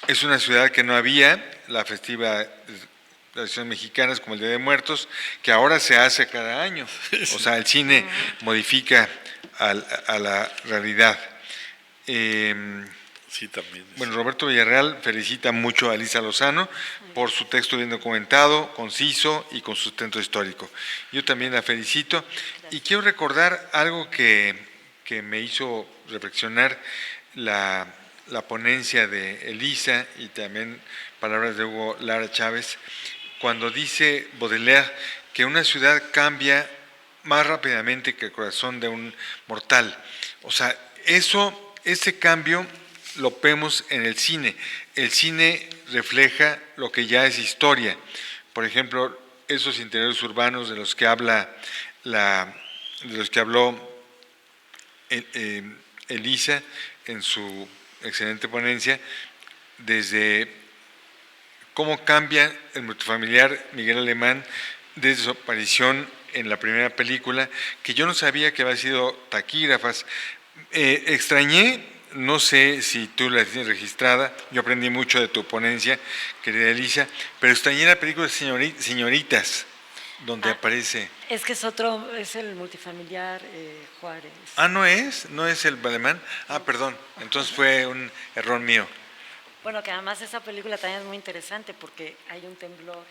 es una ciudad que no había, la festiva de tradiciones mexicanas como el Día de Muertos, que ahora se hace cada año. O sea, el cine modifica a la realidad. Sí, también. Bueno, Roberto Villarreal felicita mucho a Elisa Lozano por su texto bien documentado, conciso y con sustento histórico. Yo también la felicito. Y quiero recordar algo que me hizo reflexionar la ponencia de Elisa y también palabras de Hugo Lara Chávez, cuando dice Baudelaire que una ciudad cambia más rápidamente que el corazón de un mortal. O sea, ese cambio lo vemos en el cine. El cine refleja lo que ya es historia. Por ejemplo, esos interiores urbanos de los que habló Elisa en su excelente ponencia, desde cómo cambia el multifamiliar Miguel Alemán desde su aparición en la primera película, que yo no sabía que había sido taquígrafas. Extrañé. No sé si tú la tienes registrada, yo aprendí mucho de tu ponencia, querida Elisa, pero extrañé la película Señoritas, donde aparece... Es que es el multifamiliar Juárez. Ah, ¿no es el alemán? Ah, perdón, entonces fue un error mío. Bueno, que además esa película también es muy interesante porque hay un temblor.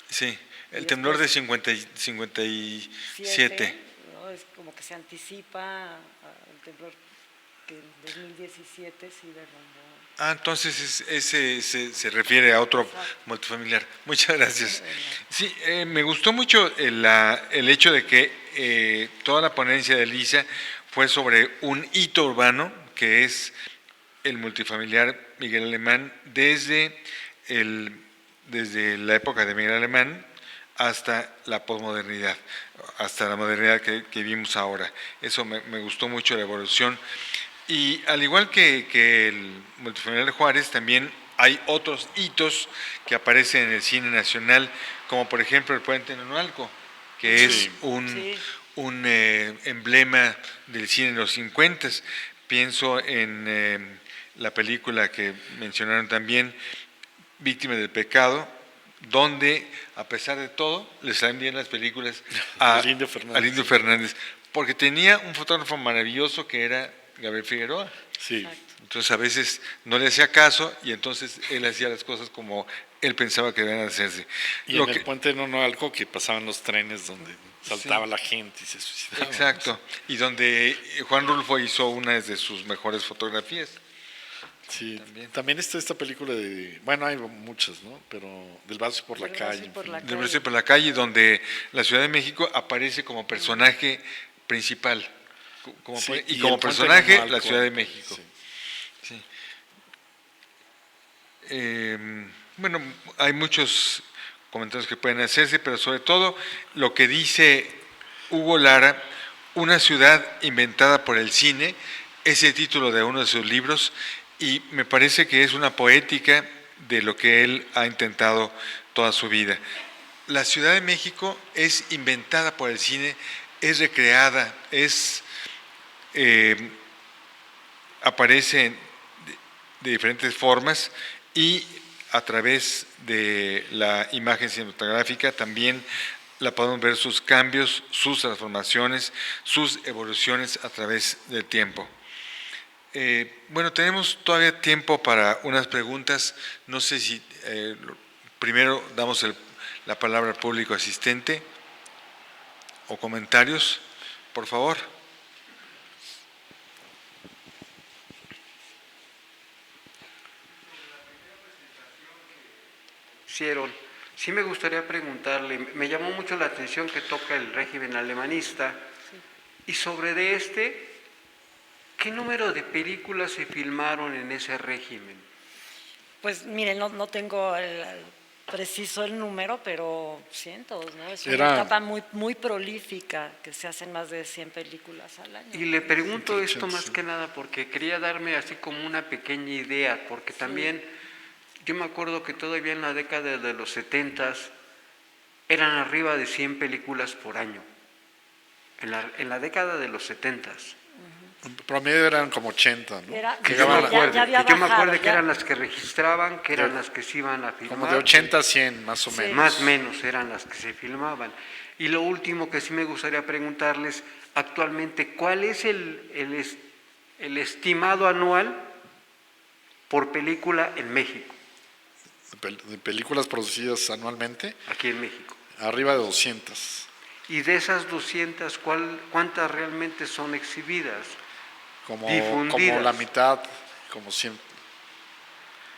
Sí, el temblor de 57. ¿No? Es como que se anticipa al temblor que en 2017 sí derrumbó. Ah, entonces ese se refiere a otro multifamiliar. Muchas gracias. Sí, me gustó mucho el hecho de que toda la ponencia de Elisa fue sobre un hito urbano que es el multifamiliar Miguel Alemán desde la época de Miguel Alemán hasta la posmodernidad, hasta la modernidad que vimos ahora. Eso me gustó mucho, la evolución. Y al igual que el multifamiliar de Juárez, también hay otros hitos que aparecen en el cine nacional, como por ejemplo el Puente Nonualco, que es un emblema del cine de los 50. Pienso en la película que mencionaron también, Víctima del Pecado, donde a pesar de todo le salen bien las películas a Lindo Fernández, porque tenía un fotógrafo maravilloso que era Gabriel Figueroa. Sí. Entonces a veces no le hacía caso y entonces él hacía las cosas como él pensaba que debían hacerse. Y en el Puente Nonualco que pasaban los trenes donde saltaba la gente y se suicidaba. Exacto, y donde Juan Rulfo hizo una de sus mejores fotografías. Sí, también está esta película de, bueno, hay muchas, ¿no? Pero del Vaso por la calle. Del Vaso por la calle, donde la Ciudad de México aparece como personaje principal, y como personaje la Ciudad de México. Sí. Bueno, hay muchos comentarios que pueden hacerse, pero sobre todo lo que dice Hugo Lara, Una ciudad inventada por el cine, es el título de uno de sus libros, y me parece que es una poética de lo que él ha intentado toda su vida. La Ciudad de México es inventada por el cine, es recreada, aparece de diferentes formas y a través de la imagen cinematográfica también la podemos ver sus cambios, sus transformaciones, sus evoluciones a través del tiempo. Bueno, tenemos todavía tiempo para unas preguntas. No sé si primero damos la palabra al público asistente o comentarios, por favor. Sí me gustaría preguntarle, me llamó mucho la atención que toca el régimen alemanista, y sobre ¿qué número de películas se filmaron en ese régimen? Pues mire, no tengo preciso el número, pero cientos, ¿no? Es una etapa muy prolífica, que se hacen más de 100 películas al año. Y le pregunto esto más que nada porque quería darme así como una pequeña idea, porque también yo me acuerdo que todavía en la década de los 70 eran arriba de 100 películas por año, en la década de los 70. En promedio eran como 80, ¿no? Yo me acuerdo que eran las que registraban, que eran las que se iban a filmar. Como de 80 a 100, más o menos. Más o menos eran las que se filmaban. Y lo último que sí me gustaría preguntarles, actualmente, ¿cuál es el estimado anual por película en México? De películas producidas anualmente. Aquí en México. Arriba de 200. Y de esas 200, ¿cuántas realmente son exhibidas? Como difundidas? la mitad, como 100.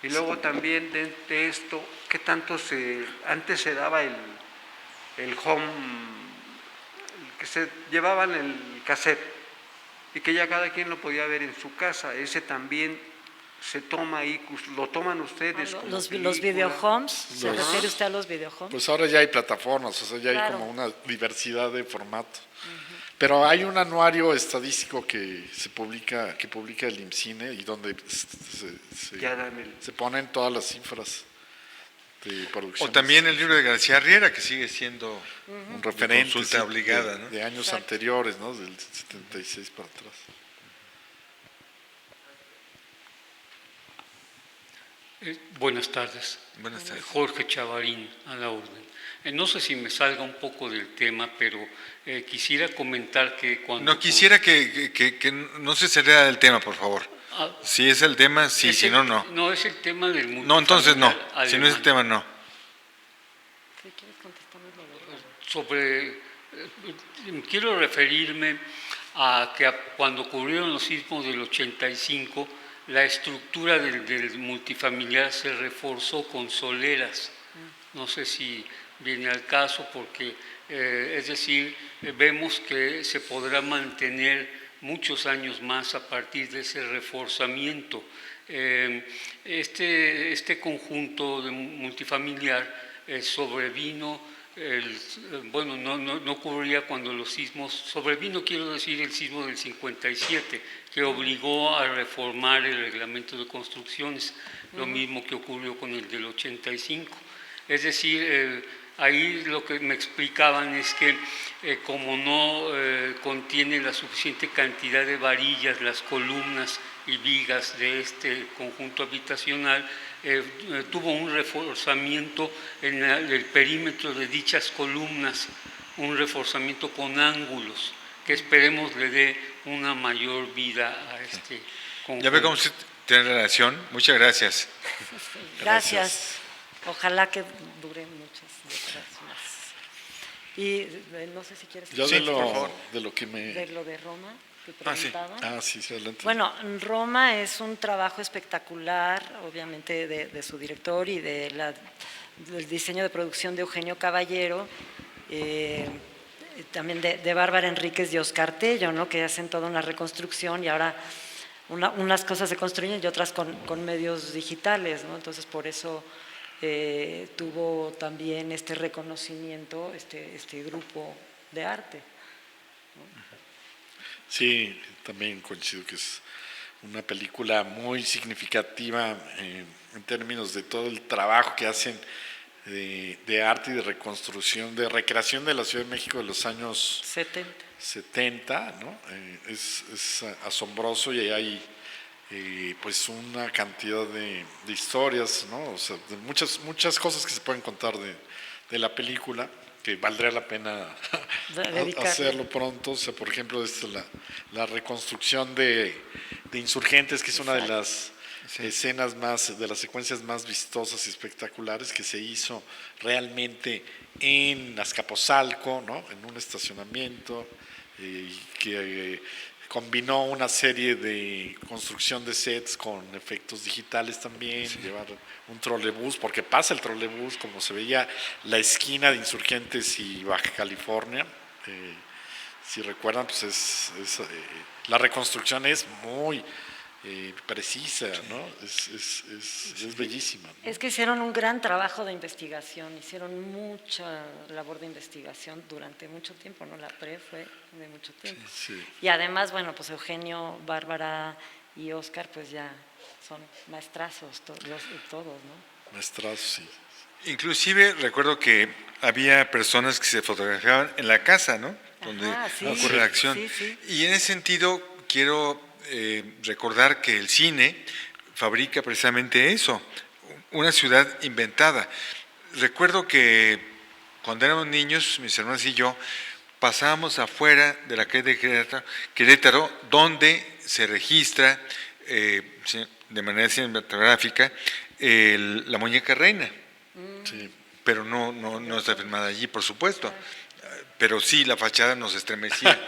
Y luego también de esto, ¿qué tanto antes se daba el home, que se llevaban el cassette y que ya cada quien lo podía ver en su casa? Ese también se toma ahí, ¿lo toman ustedes? Los videohomes, ¿se refiere usted a los videohomes? Pues ahora ya hay plataformas, o sea, ya hay como una diversidad de formato. Pero hay un anuario estadístico que publica el IMCINE y donde se ponen todas las cifras de producción. O también el libro de García Riera, que sigue siendo un referente, consulta obligada, ¿no? De años anteriores, ¿no? Del 76 para atrás. Buenas tardes. Buenas tardes. Jorge Chavarín, a la orden. No sé si me salga un poco del tema, pero quisiera comentar que cuando... No, quisiera que no se saliera del tema, por favor. Si es el tema, sí, si no, no. No, es el tema del multifamiliar. No, entonces no. Alemán. Si no es el tema, no. Quiero referirme a que cuando ocurrieron los sismos del 85, la estructura del multifamiliar se reforzó con soleras. No sé si viene al caso porque, es decir, vemos que se podrá mantener muchos años más a partir de ese reforzamiento. Este conjunto de multifamiliar sobrevino, bueno, no ocurría cuando los sismos, sobrevino quiero decir el sismo del 57, que obligó a reformar el reglamento de construcciones, lo mismo que ocurrió con el del 85. Es decir, ahí lo que me explicaban es que como no contiene la suficiente cantidad de varillas, las columnas y vigas de este conjunto habitacional, tuvo un reforzamiento en el perímetro de dichas columnas, un reforzamiento con ángulos, que esperemos le dé una mayor vida a este conjunto. Ya ve cómo se tiene relación. Muchas gracias. Gracias. Ojalá que dure muchas décadas más. Y no sé si quieres... Yo Sí, por favor. de lo que me... De lo de Roma, que Sí. preguntaban. sí, adelante. Bueno, Roma es un trabajo espectacular, obviamente, de su director y del diseño de producción de Eugenio Caballero, también de Bárbara Enríquez y Oscar Tello, ¿no? Que hacen toda una reconstrucción y ahora unas cosas se construyen y otras con medios digitales, ¿no? Entonces, por eso tuvo también este reconocimiento, este grupo de arte. Sí, también coincido que es una película muy significativa en términos de todo el trabajo que hacen de arte y de reconstrucción, de recreación de la Ciudad de México de los años 70, ¿no? Es asombroso y hay pues una cantidad de historias, ¿no? O sea, de muchas cosas que se pueden contar de la película, que valdría la pena hacerlo pronto. O sea, por ejemplo, la reconstrucción de Insurgentes, que es una de las escenas de las secuencias más vistosas y espectaculares que se hizo realmente en Azcapotzalco, ¿no? En un estacionamiento, que combinó una serie de construcción de sets con efectos digitales también, llevar un trolebús, porque pasa el trolebús, como se veía la esquina de Insurgentes y Baja California. Si recuerdan, pues la reconstrucción es muy precisa, ¿no? Es bellísima, ¿no? Es que hicieron un gran trabajo de investigación, hicieron mucha labor de investigación durante mucho tiempo, ¿no? La pre fue de mucho tiempo. Sí. Y además, bueno, pues Eugenio, Bárbara y Óscar, pues ya son maestrazos todos, ¿no? Maestrazos, sí. Inclusive recuerdo que había personas que se fotografiaban en la casa, ¿no? Donde Sí, ocurre la acción. sí. Y en ese sentido quiero recordar que el cine fabrica precisamente eso, una ciudad inventada. Recuerdo que cuando éramos niños, mis hermanos y yo, pasábamos afuera de la calle de Querétaro, donde se registra de manera cinematográfica la muñeca reina. Sí. Pero no está filmada allí, por supuesto. Pero sí, la fachada nos estremecía.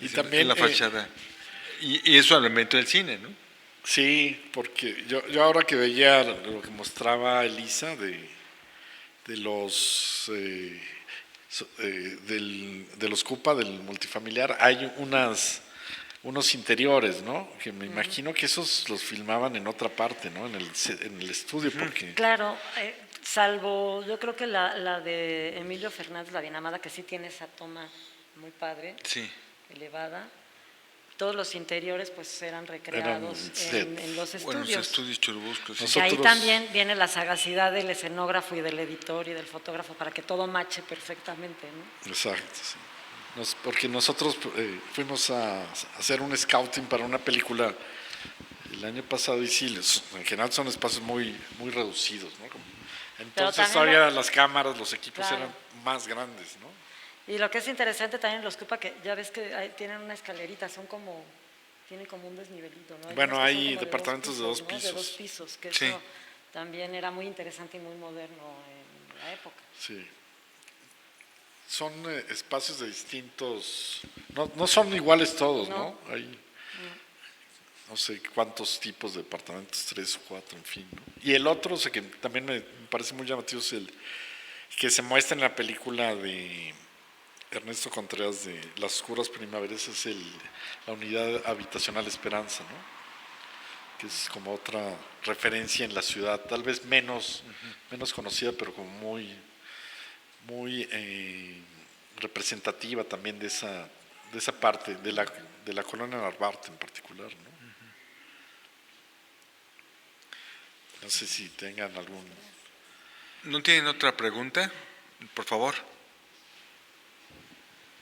Y también la fachada. Y eso al elemento del cine, ¿no? Sí, porque yo ahora que veía lo que mostraba Elisa de los de los Cupa, del multifamiliar, hay unos interiores, ¿no? Que me imagino que esos los filmaban en otra parte, ¿no? En el estudio, porque... Claro, salvo, yo creo que la de Emilio Fernández, La Bien Amada, que sí tiene esa toma muy padre, Sí. elevada. Todos los interiores pues eran recreados en los Bueno, estudios. los estudios Churubusco, sí. Y ahí también viene la sagacidad del escenógrafo y del editor y del fotógrafo para que todo mache perfectamente, ¿no? Exacto, sí. Porque nosotros fuimos a hacer un scouting para una película el año pasado y sí, en general son espacios muy reducidos, ¿no? Entonces todavía las cámaras, los equipos Claro. eran más grandes, ¿no? Y lo que es interesante también los Cupa, que ya ves que tienen una escalerita, tienen como un desnivelito, ¿no? Bueno, unos que son hay como departamentos de dos ¿no? pisos. De 2 pisos, que Sí. eso también era muy interesante y muy moderno en la época. Sí. Son espacios de distintos... No son iguales todos, ¿no? Hay no sé cuántos tipos de departamentos, 3 o 4, en fin, ¿no? Y el otro, o sea, que también me parece muy llamativo, es el que se muestra en la película de Ernesto Contreras de Las Oscuras Primaveras es la unidad habitacional Esperanza, ¿no? Que es como otra referencia en la ciudad, tal vez menos conocida, pero como muy representativa también de esa parte, de la colonia Narvarte en particular, ¿no? No sé si tengan algún... ¿No tienen otra pregunta? Por favor.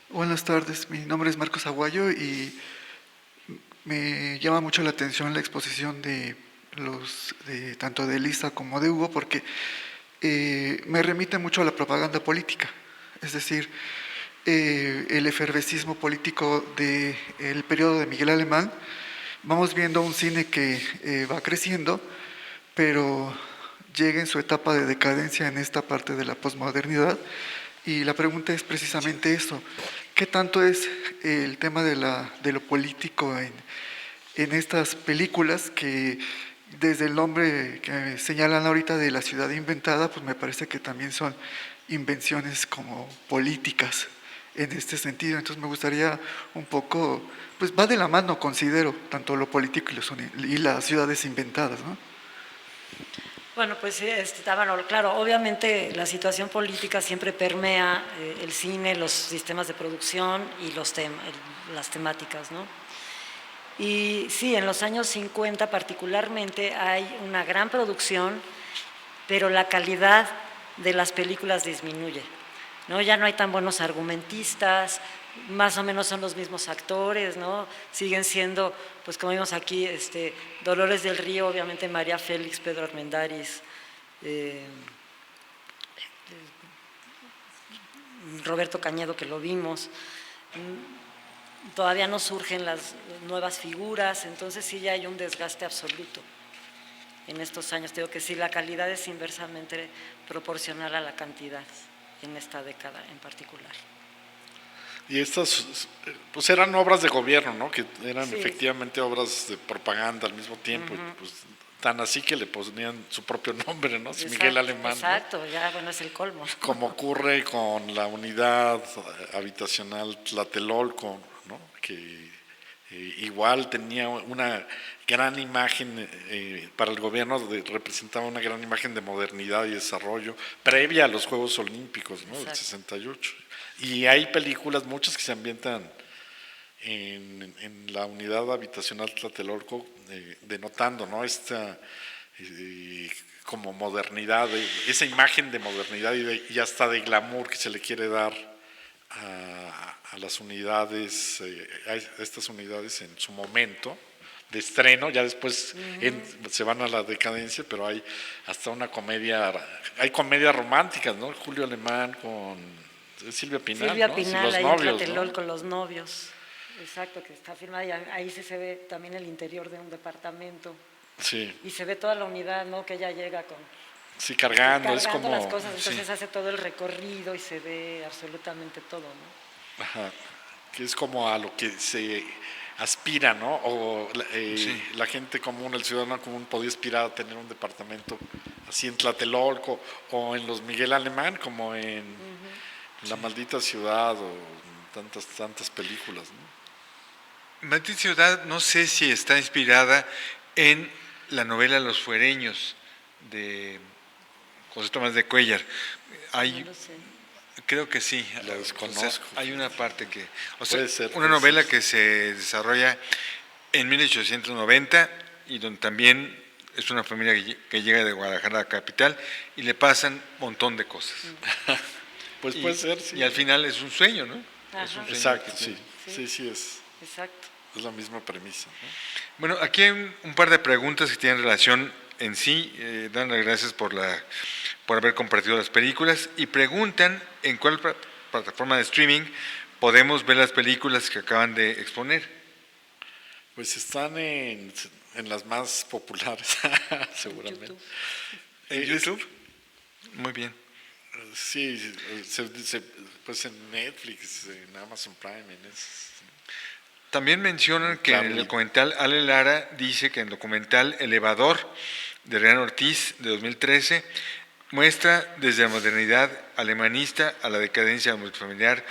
Buenas tardes, mi nombre es Marcos Aguayo y me llama mucho la atención la exposición de tanto de Elisa como de Hugo, porque me remite mucho a la propaganda política, es decir, el efervescismo político del periodo de Miguel Alemán. Vamos viendo un cine que va creciendo, pero llega en su etapa de decadencia en esta parte de la posmodernidad, y la pregunta es precisamente eso: ¿qué tanto es el tema de lo político en estas películas que, desde el nombre que señalan ahorita de la ciudad inventada, pues me parece que también son invenciones como políticas en este sentido? Entonces me gustaría un poco, pues va de la mano, considero, tanto lo político y las ciudades inventadas, ¿no? Bueno, pues bueno, claro, obviamente la situación política siempre permea el cine, los sistemas de producción y las temáticas, ¿no? Y sí, en los años 50 particularmente hay una gran producción, pero la calidad de las películas disminuye, ¿no? Ya no hay tan buenos argumentistas, más o menos son los mismos actores, ¿no? Siguen siendo, pues como vimos aquí, Dolores del Río, obviamente María Félix, Pedro Armendáriz, Roberto Cañedo, que lo vimos. Todavía no surgen las nuevas figuras, entonces sí ya hay un desgaste absoluto en estos años. Digo que sí, la calidad es inversamente proporcional a la cantidad en esta década en particular. Y estas, pues eran obras de gobierno, ¿no? Que eran Sí. efectivamente obras de propaganda al mismo tiempo, y pues tan así que le ponían su propio nombre, ¿no? Si Miguel Alemán, ¿no? Exacto, ya bueno, es el colmo. Como ocurre con la unidad habitacional Tlatelolco, ¿no? Que igual tenía una gran imagen para el gobierno, representaba una gran imagen de modernidad y desarrollo previa a los Juegos Olímpicos, ¿no? Del Exacto. 68. Y hay películas, muchas que se ambientan en la unidad habitacional Tlatelolco, denotando, ¿no? Esta como modernidad, esa imagen de modernidad y hasta de glamour que se le quiere dar a las unidades, a estas unidades en su momento de estreno. Ya después se van a la decadencia, pero hay hasta una comedia, hay comedias románticas, ¿no? Julio Alemán con Silvia Pinal, Silvia ¿no? Pinal, Los ahí novios, en Tlatelolco, ¿no? con los novios. Exacto, que está filmada, y ahí sí se ve también el interior de un departamento. Sí, Y se ve toda la unidad, ¿no? Que ella llega sí, cargando, es cargando como... las cosas, entonces sí. hace todo el recorrido y se ve absolutamente todo, ¿no? Ajá, que es como a lo que se aspira, ¿no? O la gente común, el ciudadano común podía aspirar a tener un departamento así en Tlatelolco o en los Miguel Alemán, como en La Maldita Ciudad o en tantas películas, ¿no? Maldita Ciudad, no sé si está inspirada en la novela Los Fuereños de José Tomás de Cuéllar. Hay, No lo sé. creo que sí. La desconozco. Hay una parte que, o sea, Puede ser, una puede novela ser. que se desarrolla en 1890 y donde también es una familia que llega de Guadalajara a la capital y le pasan un montón de cosas. Pues puede ser, sí. Y al final es un sueño, ¿no? Ajá. Es un sueño Exacto, que sí. Sí. Sí, es Exacto. la misma premisa, ¿no? Bueno, aquí hay un par de preguntas que tienen relación en sí. Dan las gracias por haber compartido las películas y preguntan en cuál plataforma de streaming podemos ver las películas que acaban de exponer. Pues están en las más populares, seguramente. YouTube. ¿En YouTube? Muy bien. Sí, pues en Netflix, en Amazon Prime, en eso. También mencionan que Claro. en el documental Ale Lara dice que en el documental Elevador de Renan Ortiz de 2013 muestra desde la modernidad alemanista a la decadencia multifamiliar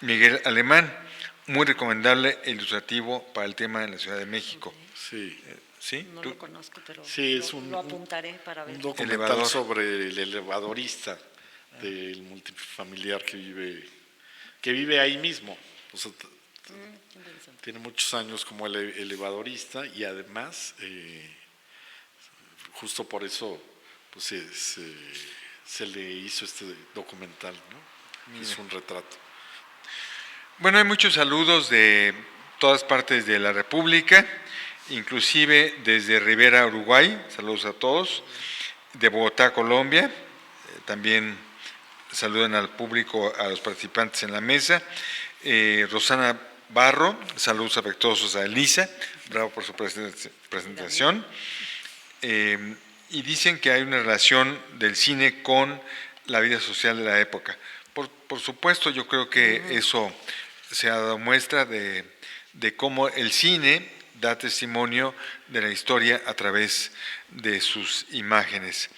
Miguel Alemán, muy recomendable e ilustrativo para el tema en la Ciudad de México. Sí, ¿Sí? No ¿Tú? lo conozco, pero Sí, es lo apuntaré para ver. un documental Elevador. sobre el elevadorista del multifamiliar que vive ahí mismo. O sea, tiene muchos años como elevadorista y además, justo por eso, pues se le hizo este documental, ¿no? Es un retrato. Bueno, hay muchos saludos de todas partes de la República, inclusive desde Rivera, Uruguay, saludos a todos, de Bogotá, Colombia, también saludan al público, a los participantes en la mesa. Rosana Barro, saludos afectuosos a Elisa, bravo por su presentación. Y dicen que hay una relación del cine con la vida social de la época. Por supuesto, yo creo que eso se ha dado muestra de cómo el cine da testimonio de la historia a través de sus imágenes.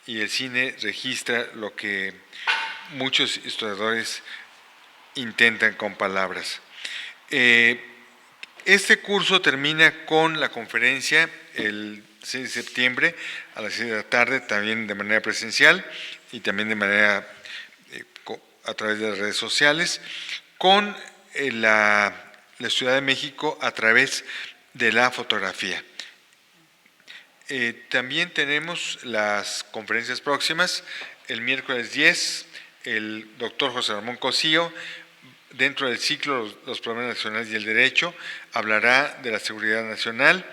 Y el cine registra lo que muchos historiadores intentan con palabras. Este curso termina con la conferencia el 6 de septiembre a las 6 de la tarde, también de manera presencial y también de manera a través de las redes sociales, con la Ciudad de México a través de la fotografía. También tenemos las conferencias próximas. El miércoles 10, el doctor José Ramón Cosío, dentro del ciclo Los Problemas Nacionales y el Derecho, hablará de la seguridad nacional.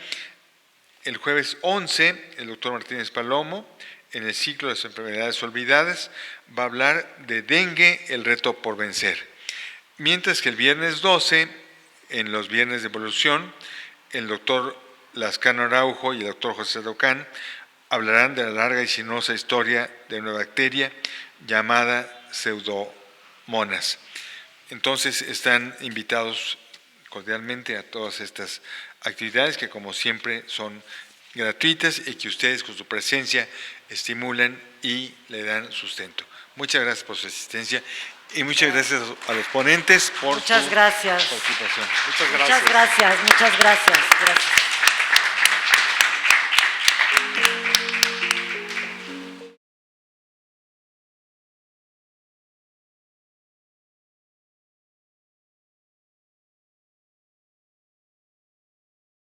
El jueves 11, el doctor Martínez Palomo, en el ciclo de las enfermedades olvidadas, va a hablar de dengue, el reto por vencer. Mientras que el viernes 12, en los viernes de evolución, el doctor Lascano Araujo y el doctor José Docán hablarán de la larga y sinuosa historia de una bacteria llamada Pseudomonas. Entonces están invitados cordialmente a todas estas actividades que, como siempre, son gratuitas y que ustedes con su presencia estimulan y le dan sustento. Muchas gracias por su asistencia y muchas gracias a los ponentes por su participación. Muchas gracias. Muchas gracias. Gracias.